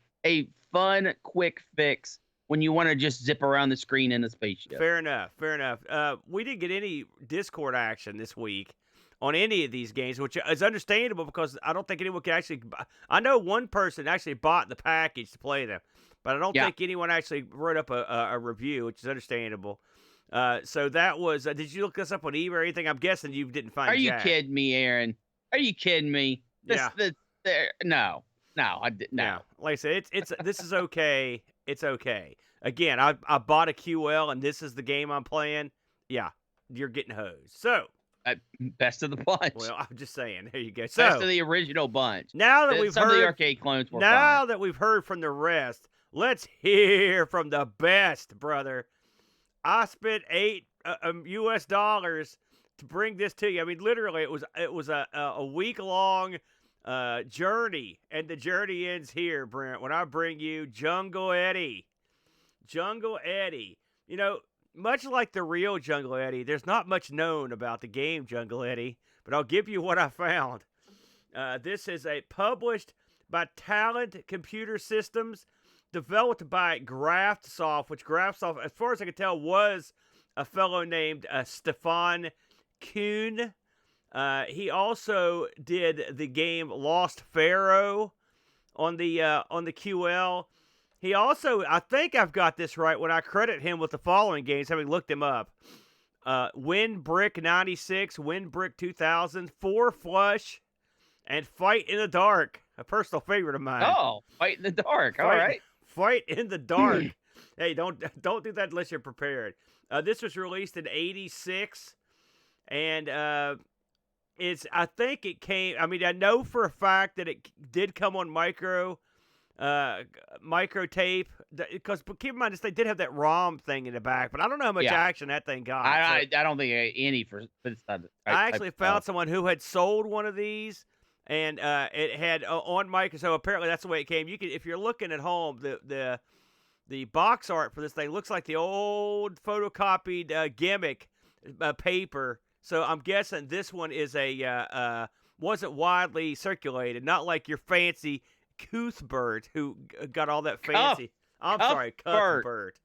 fun, quick fix when you want to just zip around the screen in a spaceship. Fair enough. We didn't get any Discord action this week on any of these games, which is understandable because I don't think anyone can actually. I know one person actually bought the package to play them, but I don't think anyone actually wrote up a review, which is understandable. So that was. Did you look this up on eBay or anything? I'm guessing you didn't find. Are you kidding me, Aaron? Are you kidding me? No, I didn't. No. Yeah. Like I said, this is okay. It's okay. Again, I bought a QL and this is the game I'm playing. Yeah, you're getting hosed. So. Best of the bunch. Well, I'm just saying. There you go. So, best of the original bunch. Now that we've some heard of the arcade clones were now fine. that we've heard from the rest, let's hear from the best, brother. I spent $8 US to bring this to you. I mean, literally, it was a week-long journey, and the journey ends here, Brent, when I bring you Jungle Eddi. Jungle Eddi. You know, much like the real Jungle Eddi, there's not much known about the game Jungle Eddi, but I'll give you what I found. This is published by Talent Computer Systems, developed by Graftsoft, which Graftsoft, as far as I can tell, was a fellow named Stefan Kuhn. He also did the game Lost Pharaoh on the QL. He also, I think I've got this right when I credit him with the following games, having looked him up. Wind Brick 96, Wind Brick 2000, 4 Flush, and Fight in the Dark, a personal favorite of mine. Oh, Fight in the Dark. All right. Fight in the Dark. Hey, don't do that unless you're prepared. This was released in '86, and I think it came. I mean, I know for a fact that it did come on micro tape, because keep in mind they did have that ROM thing in the back, but I don't know how much action that thing got. I don't think any for this time. I actually found someone who had sold one of these, and it had on micro. So apparently that's the way it came. You can, if you're looking at home, the box art for this thing looks like the old photocopied gimmick paper. So I'm guessing this one is wasn't widely circulated, not like your fancy Koothberg, who got all that fancy. Cuthbert.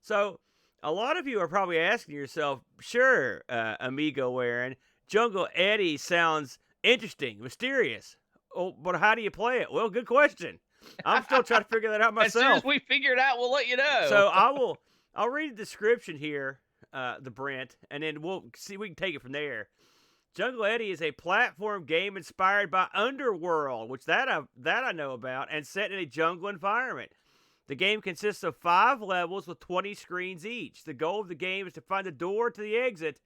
So a lot of you are probably asking yourself, sure, Amigo Aaron, Jungle Eddi sounds interesting, mysterious. Oh, but how do you play it? Well, good question. I'm still trying to figure that out myself. As soon as we figure it out, we'll let you know. So I'll read the description here, the Brent, and then we'll see. We can take it from there. Jungle Eddi is a platform game inspired by Underworld, which that I know about, and set in a jungle environment. The game consists of 5 levels with 20 screens each. The goal of the game is to find the door to the exit,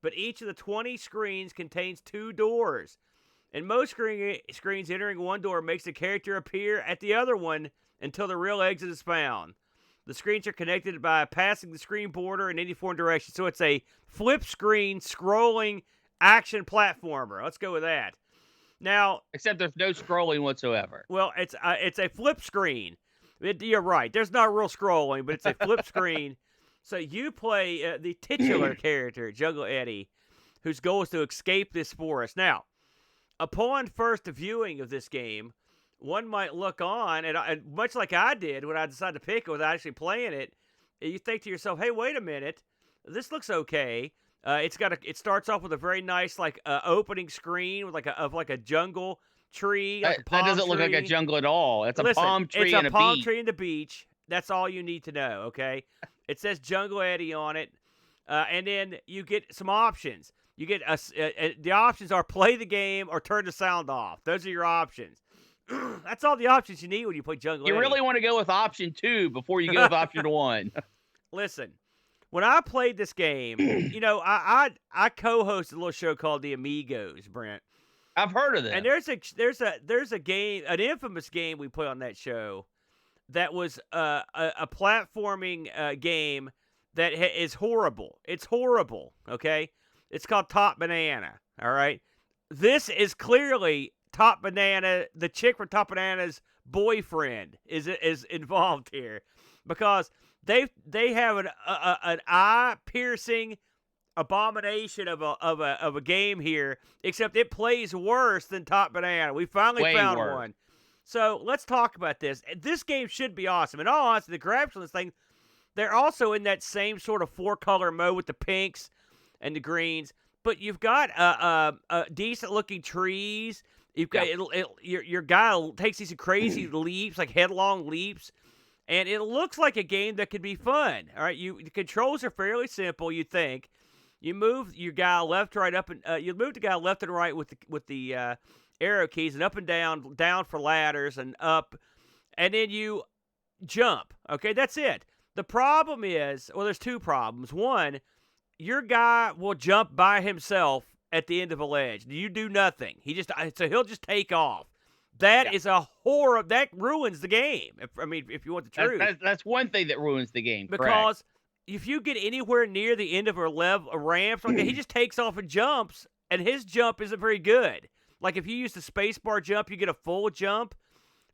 but each of the 20 screens contains 2 doors. In most screens, entering one door makes the character appear at the other one until the real exit is found. The screens are connected by passing the screen border in any four directions. So it's a flip screen, scrolling action platformer. Let's go with that. Now, except there's no scrolling whatsoever. Well, it's a flip screen. You're right. There's not real scrolling, but it's a flip screen. So you play the titular character, Jungle Eddie, whose goal is to escape this forest. Now, upon first viewing of this game, one might look on, and much like I did when I decided to pick it without actually playing it, you think to yourself, hey, wait a minute. This looks okay. It starts off with a very nice opening screen with like a jungle tree. Like that doesn't look like a jungle at all. It's a palm tree and a beach. It's a palm tree and the beach. That's all you need to know, okay? It says Jungle Eddie on it. And then you get some options. You get the options are play the game or turn the sound off. Those are your options. That's all the options you need when you play Jungle Eddie. You really want to go with option 2 before you go with option 1. Listen, when I played this game, I co-hosted a little show called the Amigos, Brent. I've heard of them. And there's a game, an infamous game we played on that show that was a platforming game that is horrible. It's horrible, okay? It's called Top Banana, all right? This is clearly Top Banana, the chick from Top Banana's boyfriend is involved here because they have an eye-piercing abomination of a game here, except it plays worse than Top Banana. We finally found one. So let's talk about this. This game should be awesome. In all honesty, the graphics on this thing, they're also in that same sort of 4-color mode with the pinks and the greens, but you've got decent-looking trees. You've got your guy takes these crazy leaps, like headlong leaps, and it looks like a game that could be fun. All right, the controls are fairly simple. You think you move your guy left, right, up, and you move the guy left and right with the arrow keys, and up and down for ladders, and up, and then you jump. Okay, that's it. The problem is, well, there's 2 problems. One, your guy will jump by himself at the end of a ledge. You do nothing. So he'll just take off. That is a horror. That ruins the game. If you want the truth. That's one thing that ruins the game. Because if you get anywhere near the end of a ramp, he just takes off and jumps, and his jump isn't very good. Like if you use the spacebar jump, you get a full jump.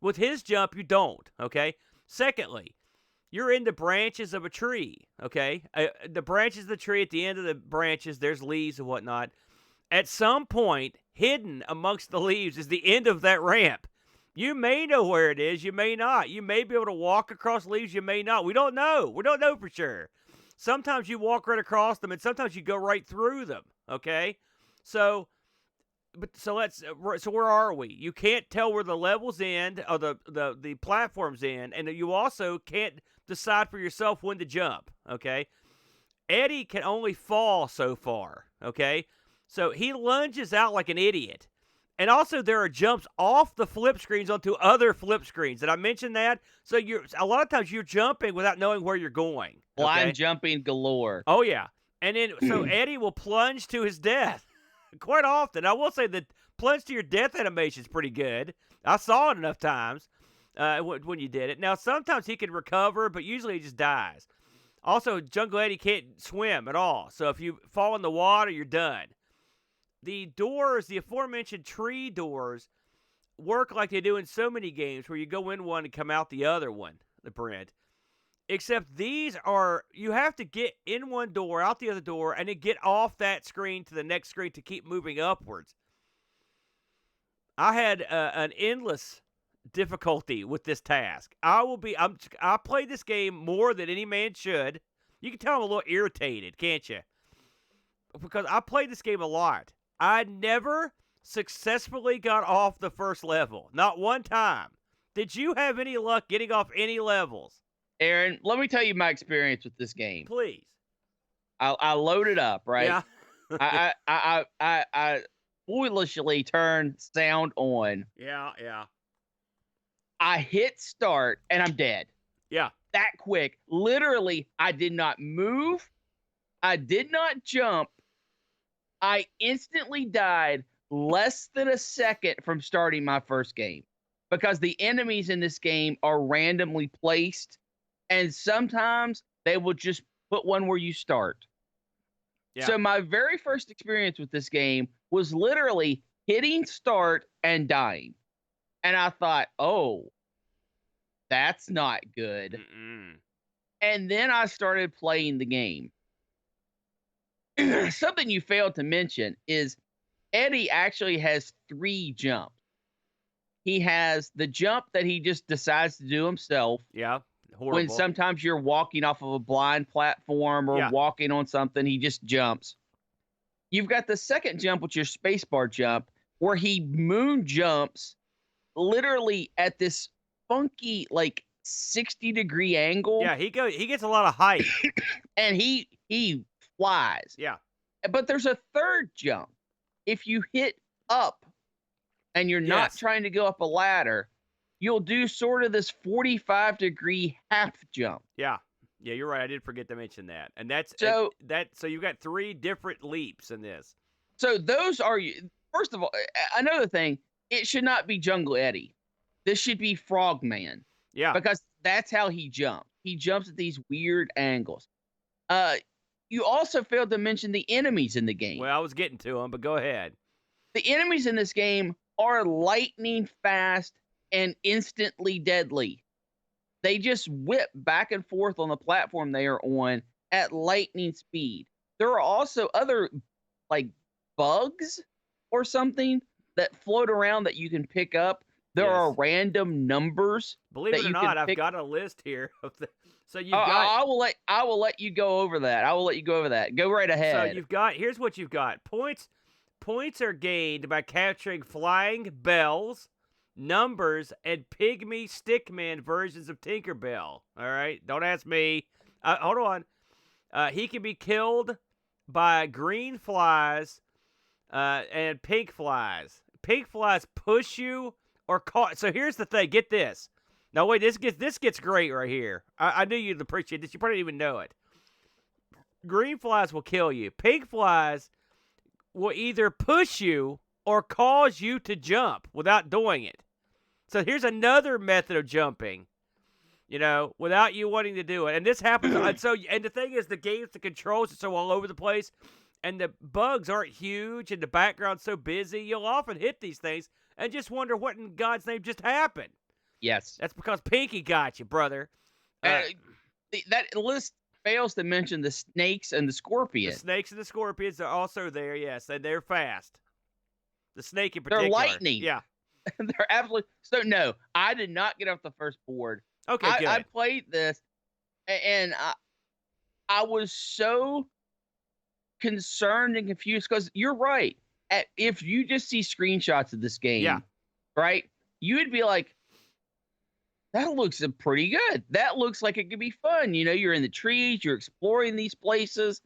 With his jump, you don't. Okay. Secondly, you're in the branches of a tree. Okay. The branches of the tree. At the end of the branches, there's leaves and whatnot. At some point, hidden amongst the leaves is the end of that ramp. You may know where it is. You may not. You may be able to walk across leaves. You may not. We don't know. We don't know for sure. Sometimes you walk right across them, and sometimes you go right through them. Okay? So where are we? You can't tell where the levels end or the platforms end, and you also can't decide for yourself when to jump. Okay? Eddie can only fall so far. Okay? So he lunges out like an idiot. And also there are jumps off the flip screens onto other flip screens. Did I mention that? So a lot of times you're jumping without knowing where you're going. Blind jumping galore. Oh, yeah. And then so Eddie will plunge to his death quite often. I will say the plunge to your death animation is pretty good. I saw it enough times when you did it. Now, sometimes he can recover, but usually he just dies. Also, Jungle Eddie can't swim at all. So if you fall in the water, you're done. The doors, the aforementioned tree doors, work like they do in so many games where you go in one and come out the other one, the Brent. Except these are, you have to get in one door, out the other door, and then get off that screen to the next screen to keep moving upwards. I had an endless difficulty with this task. I play this game more than any man should. You can tell I'm a little irritated, can't you? Because I played this game a lot. I never successfully got off the first level. Not one time. Did you have any luck getting off any levels? Aaron, let me tell you my experience with this game. Please. I loaded up, right? Yeah. I foolishly turned sound on. Yeah. I hit start and I'm dead. Yeah. That quick. Literally, I did not move. I did not jump. I instantly died less than a second from starting my first game because the enemies in this game are randomly placed, and sometimes they will just put one where you start. Yeah. So my very first experience with this game was literally hitting start and dying. And I thought, oh, that's not good. And then I started playing the game. Something you failed to mention is Eddie actually has 3 jumps. He has the jump that he just decides to do himself. Yeah. When Horrible. sometimes you're walking off of a blind platform or Yeah. walking on something, he just jumps. You've got the second jump, which is your spacebar jump, where he moon jumps literally at this funky, like 60-degree angle. Yeah, he gets a lot of height. And he flies. Yeah. But there's a third jump. If you hit up and you're not Yes. trying to go up a ladder, you'll do sort of this 45-degree half jump. Yeah. Yeah, you're right. I did forget to mention that. And that's So so you've got 3 different leaps in this. So those are, first of all, another thing, it should not be Jungle Eddie. This should be Frogman. Yeah. Because that's how he jumps. He jumps at these weird angles. You also failed to mention the enemies in the game. Well, I was getting to them, but go ahead. The enemies in this game are lightning fast and instantly deadly. They just whip back and forth on the platform they are on at lightning speed. There are also other, like, bugs or something that float around that you can pick up. There are random numbers. Believe it or not, I've got a list here of the. So you've got. I will let you go over that. I will let you go over that. Go right ahead. So you've got. Here's what you've got. Points are gained by capturing flying bells, numbers, and pygmy stickman versions of Tinkerbell. All right, don't ask me. Hold on. He can be killed by green flies and pink flies. Pink flies push you or caught. So here's the thing. Get this. No, wait. This gets great right here. I knew you'd appreciate this. You probably didn't even know it. Green flies will kill you. Pink flies will either push you or cause you to jump without doing it. So here's another method of jumping. You know, without you wanting to do it. And this happens. And the thing is, the games, the controls are so all over the place, and the bugs aren't huge, and the background's so busy, you'll often hit these things and just wonder what in God's name just happened. Yes. That's because Pinky got you, brother. That list fails to mention the snakes and the scorpions. The snakes and the scorpions are also there, yes, and they're fast. The snake in particular. They're lightning. Yeah. They're absolutely. So, no, I did not get off the first board. Okay, good. I played this, and I was so concerned and confused because you're right. If you just see screenshots of this game, right, you would be like, that looks pretty good. That looks like it could be fun. You know, you're in the trees, you're exploring these places.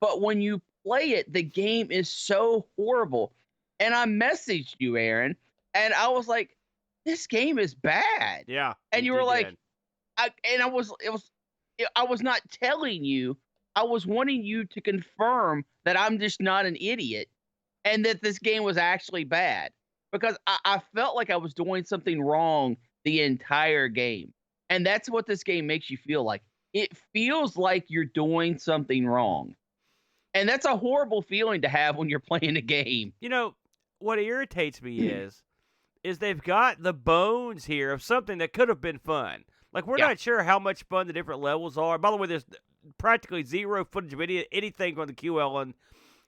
But when you play it, the game is so horrible. And I messaged you, Aaron, and I was like, this game is bad. Yeah. And you were like, I was not telling you. I was wanting you to confirm that I'm just not an idiot and that this game was actually bad. Because I felt like I was doing something wrong the entire game. And that's what this game makes you feel like. It feels like you're doing something wrong. And that's a horrible feeling to have when you're playing a game. You know, what irritates me is they've got the bones here of something that could have been fun. Like, we're not sure how much fun the different levels are. By the way, there's practically zero footage of anything on the QL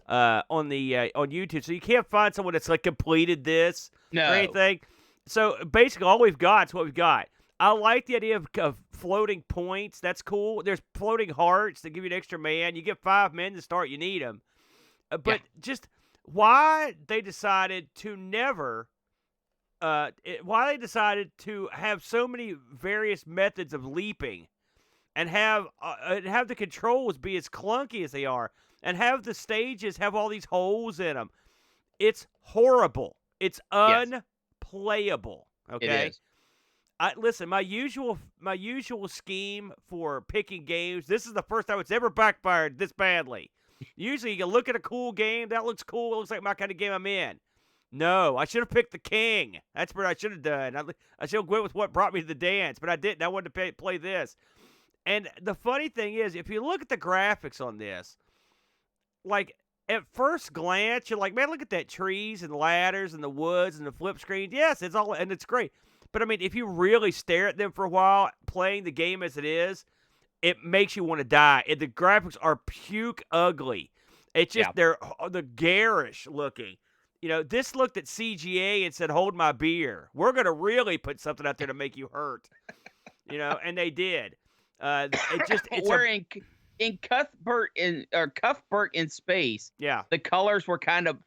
on YouTube. So you can't find someone that's like completed this or anything. So basically, all we've got is what we've got. I like the idea of floating points. That's cool. There's floating hearts that give you an extra man. You get 5 men to start. You need them. But just why they decided to never, why they decided to have so many various methods of leaping and have the controls be as clunky as they are and have the stages have all these holes in them. It's horrible. It's unplayable. Okay. It is. Listen, my usual scheme for picking games. This is the first time it's ever backfired this badly. Usually, you can look at a cool game that looks cool. It looks like my kind of game I'm in. No, I should have picked the king. That's what I should have done. I should have went with what brought me to the dance, but I didn't. I wanted to play this. And the funny thing is, if you look at the graphics on this, like at first glance, you're like, man, look at that trees and ladders and the woods and the flip screen. Yes, it's all, and it's great. But I mean, if you really stare at them for a while, playing the game as it is, it makes you want to die. And the graphics are puke ugly. It's just they're garish looking. You know, this looked at CGA and said, "Hold my beer. We're gonna really put something out there to make you hurt." You know, and they did. In Cuthbert in Space, the colors were kind of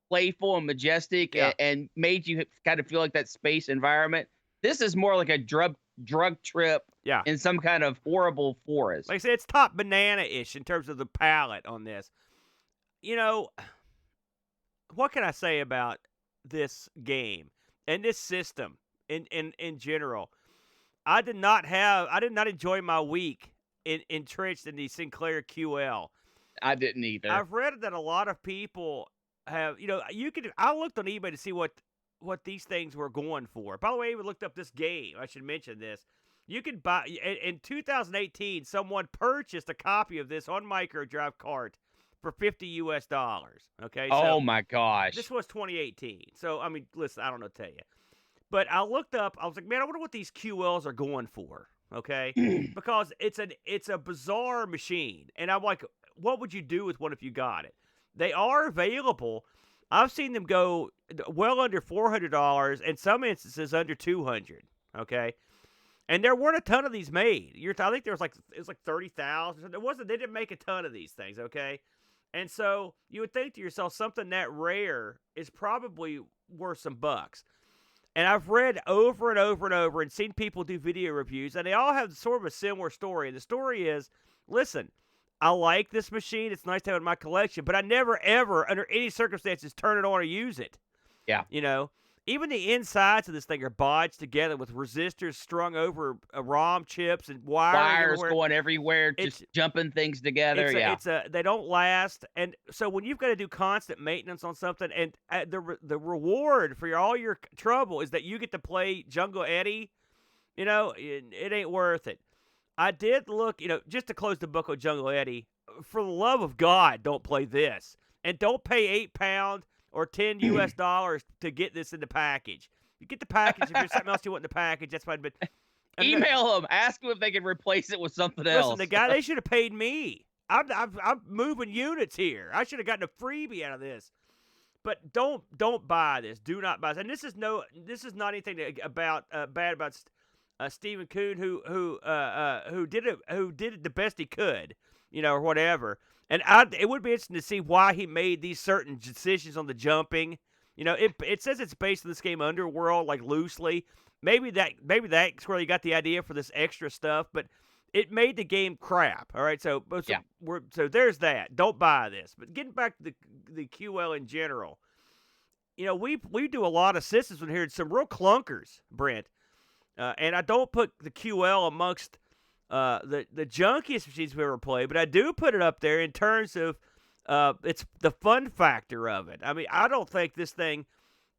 playful and majestic and made you kind of feel like that space environment. This is more like a drug trip in some kind of horrible forest. Like I said, it's top banana-ish in terms of the palette on this. You know, what can I say about this game and this system in general? I did not enjoy my week entrenched in the Sinclair QL. I didn't either. I've read that a lot of people have, you know, I looked on eBay to see what these things were going for. By the way, I even looked up this game. I should mention this. You could buy, in 2018, someone purchased a copy of this on Microdrive cart for $50 US. Okay. Oh my gosh. This was 2018. So, I mean, listen, I don't know what to tell you. But I looked up, I was like, man, I wonder what these QLs are going for. Okay. Because it's a bizarre machine. And I'm like, what would you do with one if you got it? They are available. I've seen them go well under $400, in some instances under $200. Okay, and there weren't a ton of these made. I think it was like 30,000. They didn't make a ton of these things. Okay, and so you would think to yourself, something that rare is probably worth some bucks. And I've read over and over and over and seen people do video reviews, and they all have sort of a similar story. And the story is, listen, I like this machine. It's nice to have it in my collection, but I never, ever, under any circumstances, turn it on or use it. Yeah. You know, even the insides of this thing are bodged together with resistors strung over ROM chips and wires going everywhere, just jumping things together. They don't last. And so when you've got to do constant maintenance on something, and the reward for all your trouble is that you get to play Jungle Eddi, you know, it ain't worth it. I did look, you know, just to close the book on Jungle Eddi, for the love of God, don't play this. And don't pay £8 or $10 US to get this in the package. You get the package if there's something else you want in the package, that's fine. But email them, ask them if they can replace it with something else. Listen, the guy, they should have paid me. I'm moving units here. I should have gotten a freebie out of this. But don't buy this. Do not buy this. And this is not anything bad about Stephen Kuhn, who did it the best he could, you know, or whatever. And it would be interesting to see why he made these certain decisions on the jumping. You know, it says it's based on this game Underworld, like loosely. Maybe that's where he got the idea for this extra stuff, but it made the game crap. All right, so there's that. Don't buy this. But getting back to the QL in general, you know, we do a lot of systems in here, some real clunkers, Brent. And I don't put the QL amongst the junkiest machines we ever played, but I do put it up there in terms of it's the fun factor of it. I mean, I don't think this thing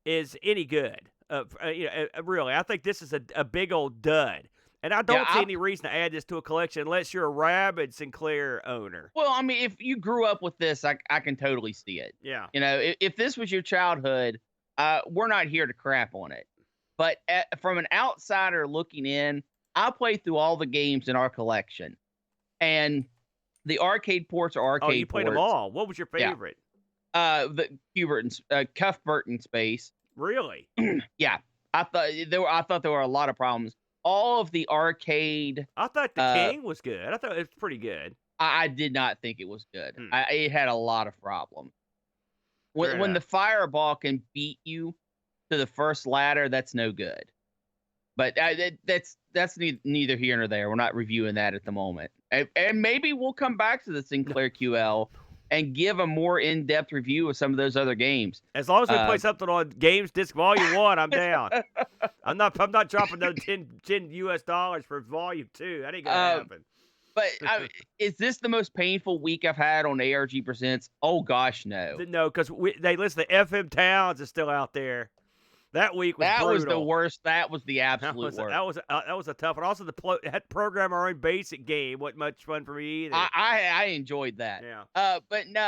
is any good. Really, I think this is a big old dud. And I don't see any reason to add this to a collection unless you're a rabid Sinclair owner. Well, I mean, if you grew up with this, I can totally see it. Yeah. You know, if this was your childhood, we're not here to crap on it. But from an outsider looking in, I played through all the games in our collection. And the arcade ports are arcade ports. Oh, you played them all. What was your favorite? The Cuthbert In Space. Really? Yeah. I thought there were a lot of problems. All of the arcade. I thought the King was good. I thought it was pretty good. I did not think it was good. It had a lot of problems. When the fireball can beat you to the first ladder, that's no good. But that's neither here nor there. We're not reviewing that at the moment. And maybe we'll come back to the Sinclair QL and give a more in-depth review of some of those other games. As long as we play something on Games Disc Volume 1, I'm down. I'm not dropping those $10 US for Volume 2. That ain't gonna happen. But is this the most painful week I've had on ARG Presents? Oh gosh, no. No, because they listen to FM Towns is still out there. That week was brutal. Was the worst. That was the absolute worst. That was a tough one. Also, had program our own basic game wasn't much fun for me either. I enjoyed that. Yeah. But no,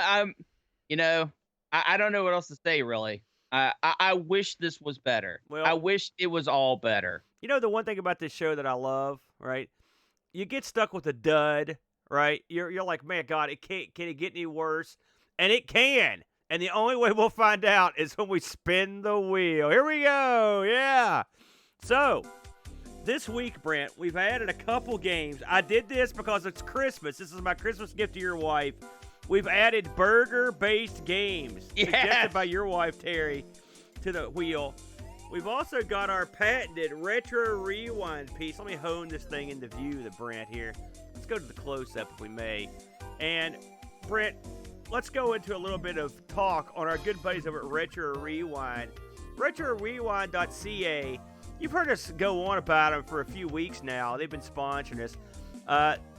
I don't know what else to say really. I wish this was better. Well, I wish it was all better. You know the one thing about this show that I love, right? You get stuck with a dud, right? You're like, man, God, can it get any worse? And it can. And the only way we'll find out is when we spin the wheel. Here we go. Yeah. So, this week, Brent, we've added a couple games. I did this because it's Christmas. This is my Christmas gift to your wife. We've added burger-based games suggested by your wife, Terry, to the wheel. We've also got our patented Retro Rewind piece. Let me hone this thing into view, the Brent here. Let's go to the close-up if we may. And, Brent, let's go into a little bit of talk on our good buddies over at Retro Rewind. RetroRewind.ca. You've heard us go on about them for a few weeks now. They've been sponsoring us.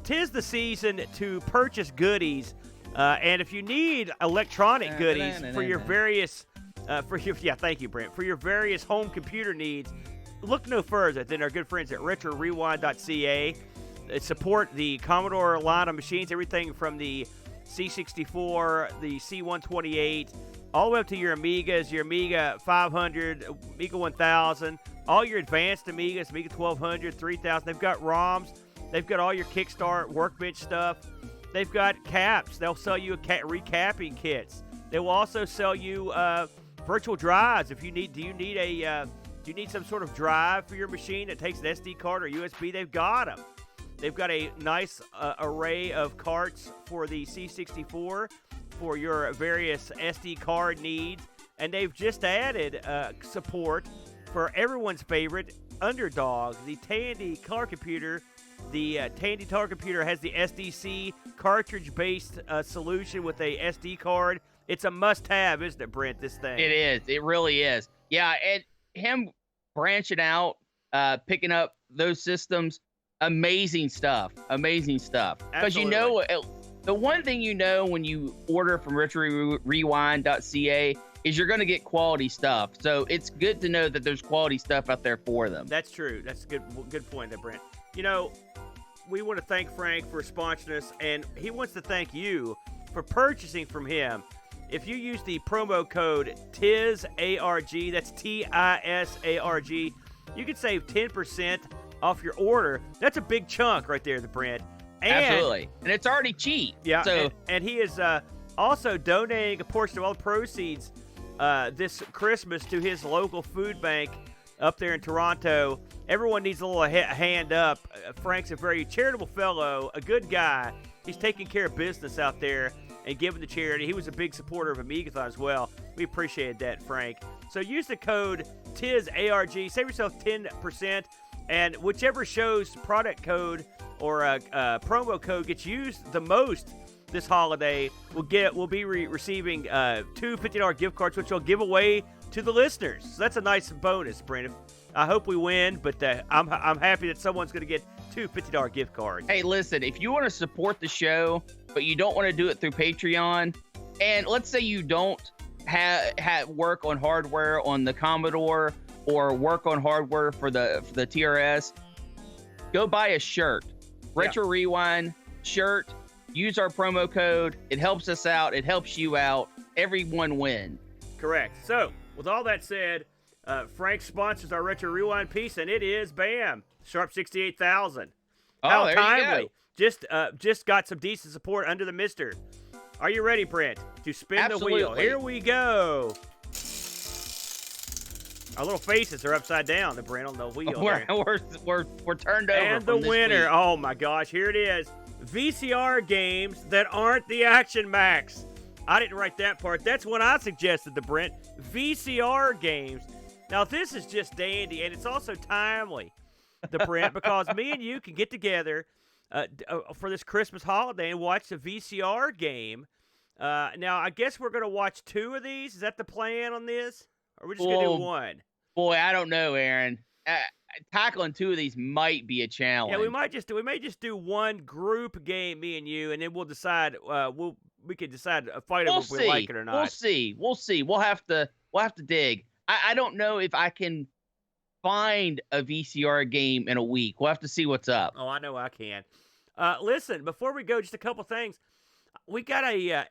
'Tis the season to purchase goodies. And if you need electronic goodies for your various, thank you, Brent, for your various home computer needs, look no further than our good friends at RetroRewind.ca. They support the Commodore line of machines, everything from the C64, the C128, all the way up to your Amigas, your Amiga 500, Amiga 1000, all your advanced Amigas, Amiga 1200, 3000. They've got ROMs. They've got all your Kickstart, Workbench stuff. They've got caps. They'll sell you recapping kits. They will also sell you virtual drives. If you need, do you need some sort of drive for your machine that takes an SD card or USB? They've got them. They've got a nice array of carts for the C64 for your various SD card needs. And they've just added support for everyone's favorite underdog, the Tandy color computer. The Tandy color computer has the SDC cartridge-based solution with a SD card. It's a must-have, isn't it, Brent, this thing? It is. It really is. Yeah, and him branching out, picking up those systems, amazing stuff. Amazing stuff. Because you know, the one thing you know when you order from RetroRewind.ca is you're going to get quality stuff. So it's good to know that there's quality stuff out there for them. That's true. That's a good point there, Brent. You know, we want to thank Frank for sponsoring us, and he wants to thank you for purchasing from him. If you use the promo code TISARG, that's TISARG, you can save 10% off your order. That's a big chunk right there, the Brent. And, absolutely. And it's already cheap. Yeah, so. and he is also donating a portion of all the proceeds this Christmas to his local food bank up there in Toronto. Everyone needs a little hand up. Frank's a very charitable fellow, a good guy. He's taking care of business out there and giving to charity. He was a big supporter of Amigathon as well. We appreciated that, Frank. So use the code TISARG. Save yourself 10%. And whichever show's product code or promo code gets used the most this holiday, we'll be receiving two $50 gift cards, which we'll give away to the listeners. So that's a nice bonus, Brandon. I hope we win, but I'm happy that someone's going to get two $50 gift cards. Hey, listen, if you want to support the show, but you don't want to do it through Patreon, and let's say you don't have work on hardware on the Commodore or work on hardware for the TRS, go buy a shirt. Retro Rewind shirt. Use our promo code. It helps us out. It helps you out. Everyone wins. Correct. So, with all that said, Frank sponsors our Retro Rewind piece, and it is, bam, Sharp 68,000. How there timely. You go. Just got some decent support under the mister. Are you ready, Brent, to spin the wheel? Here we go. Our little faces are upside down, the Brent, on the wheel. We're turned over. And the winner, oh my gosh, here it is. VCR games that aren't the Action Max. I didn't write that part. That's when I suggested the Brent. VCR games. Now, this is just dandy, and it's also timely, the Brent, because me and you can get together for this Christmas holiday and watch the VCR game Now, I guess we're going to watch 2 of these. Is that the plan on this? Or we're just going to do 1? Boy, I don't know, Aaron. Tackling 2 of these might be a challenge. Yeah, we may just do 1 group game, me and you, and then we'll decide. We can decide a fight if we like it or not. We'll see. We'll have to dig. I don't know if I can find a VCR game in a week. We'll have to see what's up. Oh, I know I can. Listen, before we go, just a couple things. We got a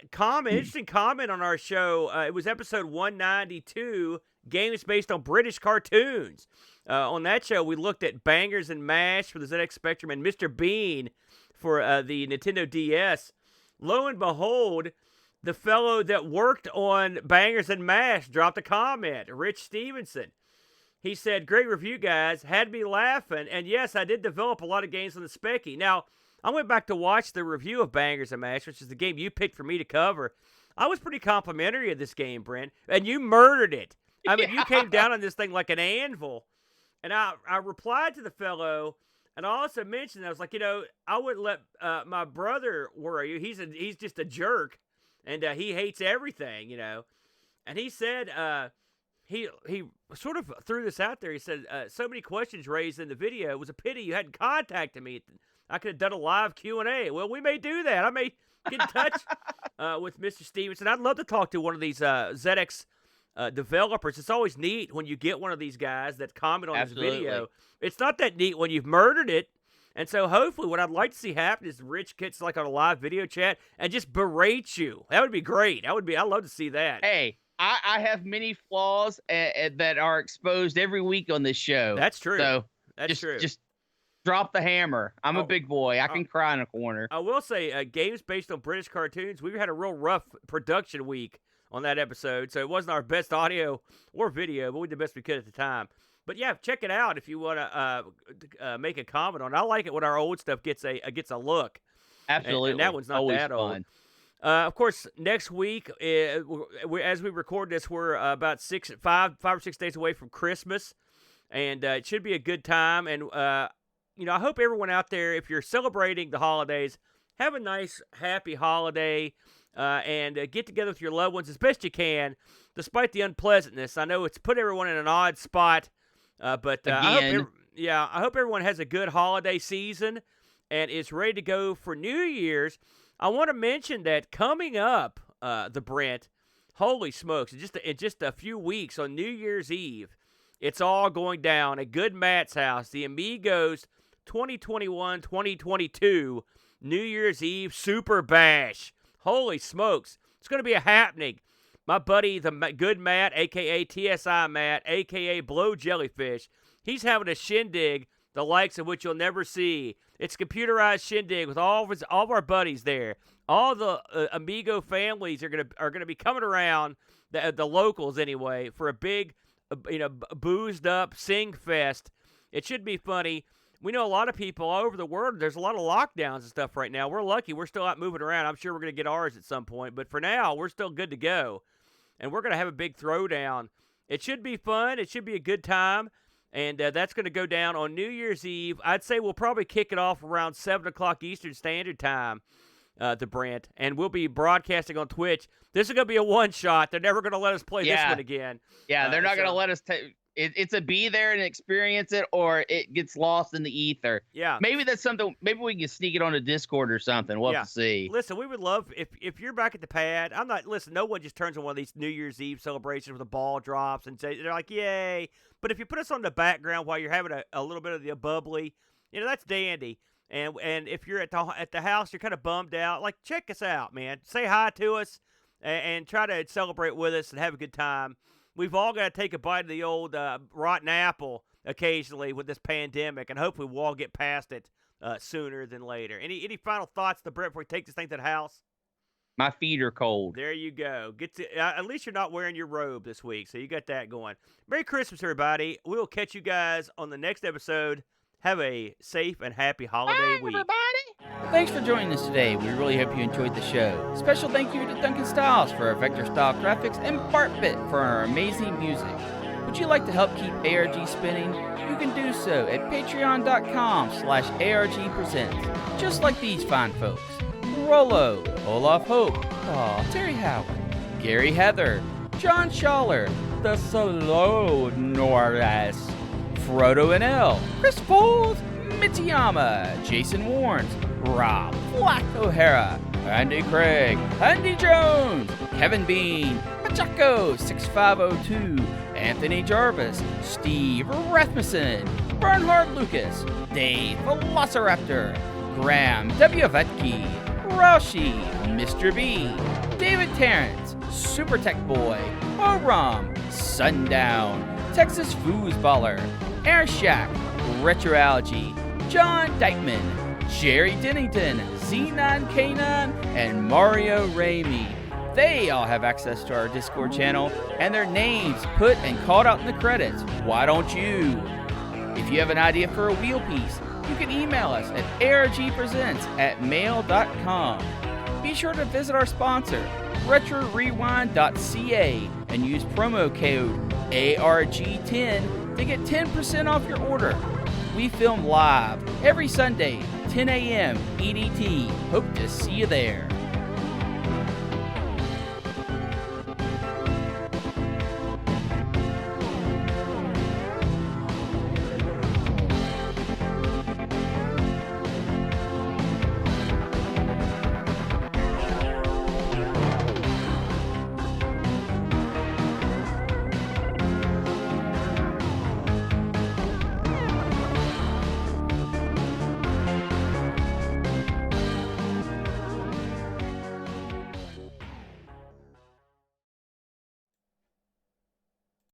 interesting comment on our show. It was episode 192, games based on British cartoons. On that show, we looked at Bangers and Mash for the ZX Spectrum and Mr. Bean for the Nintendo DS. Lo and behold, the fellow that worked on Bangers and Mash dropped a comment, Rich Stevenson. He said, "Great review, guys. Had me laughing. And yes, I did develop a lot of games on the Specky." Now, I went back to watch the review of Bangers and Mash, which is the game you picked for me to cover. I was pretty complimentary of this game, Brent, and you murdered it. I mean, you came down on this thing like an anvil. And I replied to the fellow, and I also mentioned, I was like, I wouldn't let my brother worry you. He's just a jerk, and he hates everything, And he said, he sort of threw this out there. He said, so many questions raised in the video. It was a pity you hadn't contacted me. I could have done a live Q&A. Well, we may do that. I may get in touch with Mr. Stevenson. I'd love to talk to one of these ZX developers. It's always neat when you get one of these guys that comment on Absolutely. this video. It's not that neat when you've murdered it. And so hopefully what I'd like to see happen is Rich gets like on a live video chat and just berates you. That would be great. I'd love to see that. Hey, I have many flaws that are exposed every week on this show. That's true. So That's true. Just drop the hammer. I'm a big boy. I can cry in a corner. I will say, games based on British cartoons, we've had a real rough production week on that episode, so it wasn't our best audio or video, but we did the best we could at the time. But yeah, check it out if you want to make a comment on it. I like it when our old stuff gets a look. Absolutely. And that one's not Always that fun. old. Of course, next week, as we record this, we're about 5 or 6 days away from Christmas, and it should be a good time. And I hope everyone out there, if you're celebrating the holidays, have a nice, happy holiday, and get together with your loved ones as best you can, despite the unpleasantness. I know it's put everyone in an odd spot, but I hope everyone has a good holiday season and is ready to go for New Year's. I want to mention that coming up, the Brent, holy smokes, in just a few weeks on New Year's Eve, it's all going down at Good Matt's house, the Amigos 2021-2022 New Year's Eve Super Bash. Holy smokes, it's going to be a happening. My buddy, the Good Matt, a.k.a. TSI Matt, a.k.a. Blow Jellyfish, he's having a shindig the likes of which you'll never see. It's a computerized shindig with all of our buddies there. All the Amigo families are gonna be coming around, the locals anyway, for a big, boozed up sing fest. It should be funny. We know a lot of people all over the world. There's a lot of lockdowns and stuff right now. We're lucky. We're still out moving around. I'm sure we're gonna get ours at some point, but for now, we're still good to go. And we're gonna have a big throwdown. It should be fun. It should be a good time. And that's going to go down on New Year's Eve. I'd say we'll probably kick it off around 7 o'clock Eastern Standard Time, the Brent. And we'll be broadcasting on Twitch. This is going to be a one-shot. They're never going to let us play this one again. Yeah, they're not going to let us it's a be there and experience it, or it gets lost in the ether. Yeah. Maybe that's something. Maybe we can sneak it on a Discord or something. We'll have to see. Listen, we would love, if you're back at the pad, no one just turns on one of these New Year's Eve celebrations with a ball drops and they're like, yay. But if you put us on the background while you're having a little bit of the bubbly, that's dandy. And if you're at the house, you're kind of bummed out, like, check us out, man. Say hi to us and try to celebrate with us and have a good time. We've all got to take a bite of the old rotten apple occasionally with this pandemic, and hopefully we'll all get past it sooner than later. Any final thoughts, Brent, before we take this thing to the house? My feet are cold. There you go. At least you're not wearing your robe this week, so you got that going. Merry Christmas, everybody. We will catch you guys on the next episode. Have a safe and happy holiday week. Everybody. Thanks for joining us today. We really hope you enjoyed the show. Special thank you to Duncan Styles for our vector style graphics and Bartbit for our amazing music. Would you like to help keep ARG spinning? You can do so at patreon.com/ARGpresents, just like these fine folks. Rollo, Olaf Hope, Terry Howard, Gary Heather, John Schaller, The Slow Norris, Frodo and L, Chris Foles, Mitiyama, Jason Warnes, Rob Black O'Hara, Andy Craig, Andy Jones, Kevin Bean, Machaco 6502, Anthony Jarvis, Steve Rasmussen, Bernhard Lucas, Dave Velociraptor, Graham W. Vetke, Raushi, Mr. B, David Terrence, Super Tech Boy, Oram, Sundown, Texas Foosballer, Air Shack, Retroalgy, John Dykeman, Jerry Dennington, Z9K9, and Mario Ramey. They all have access to our Discord channel and their names put and called out in the credits. Why don't you? If you have an idea for a wheel piece, you can email us at argpresents@mail.com. Be sure to visit our sponsor, RetroRewind.ca, and use promo code ARG10 to get 10% off your order. We film live every Sunday, 10 a.m. EDT. Hope to see you there.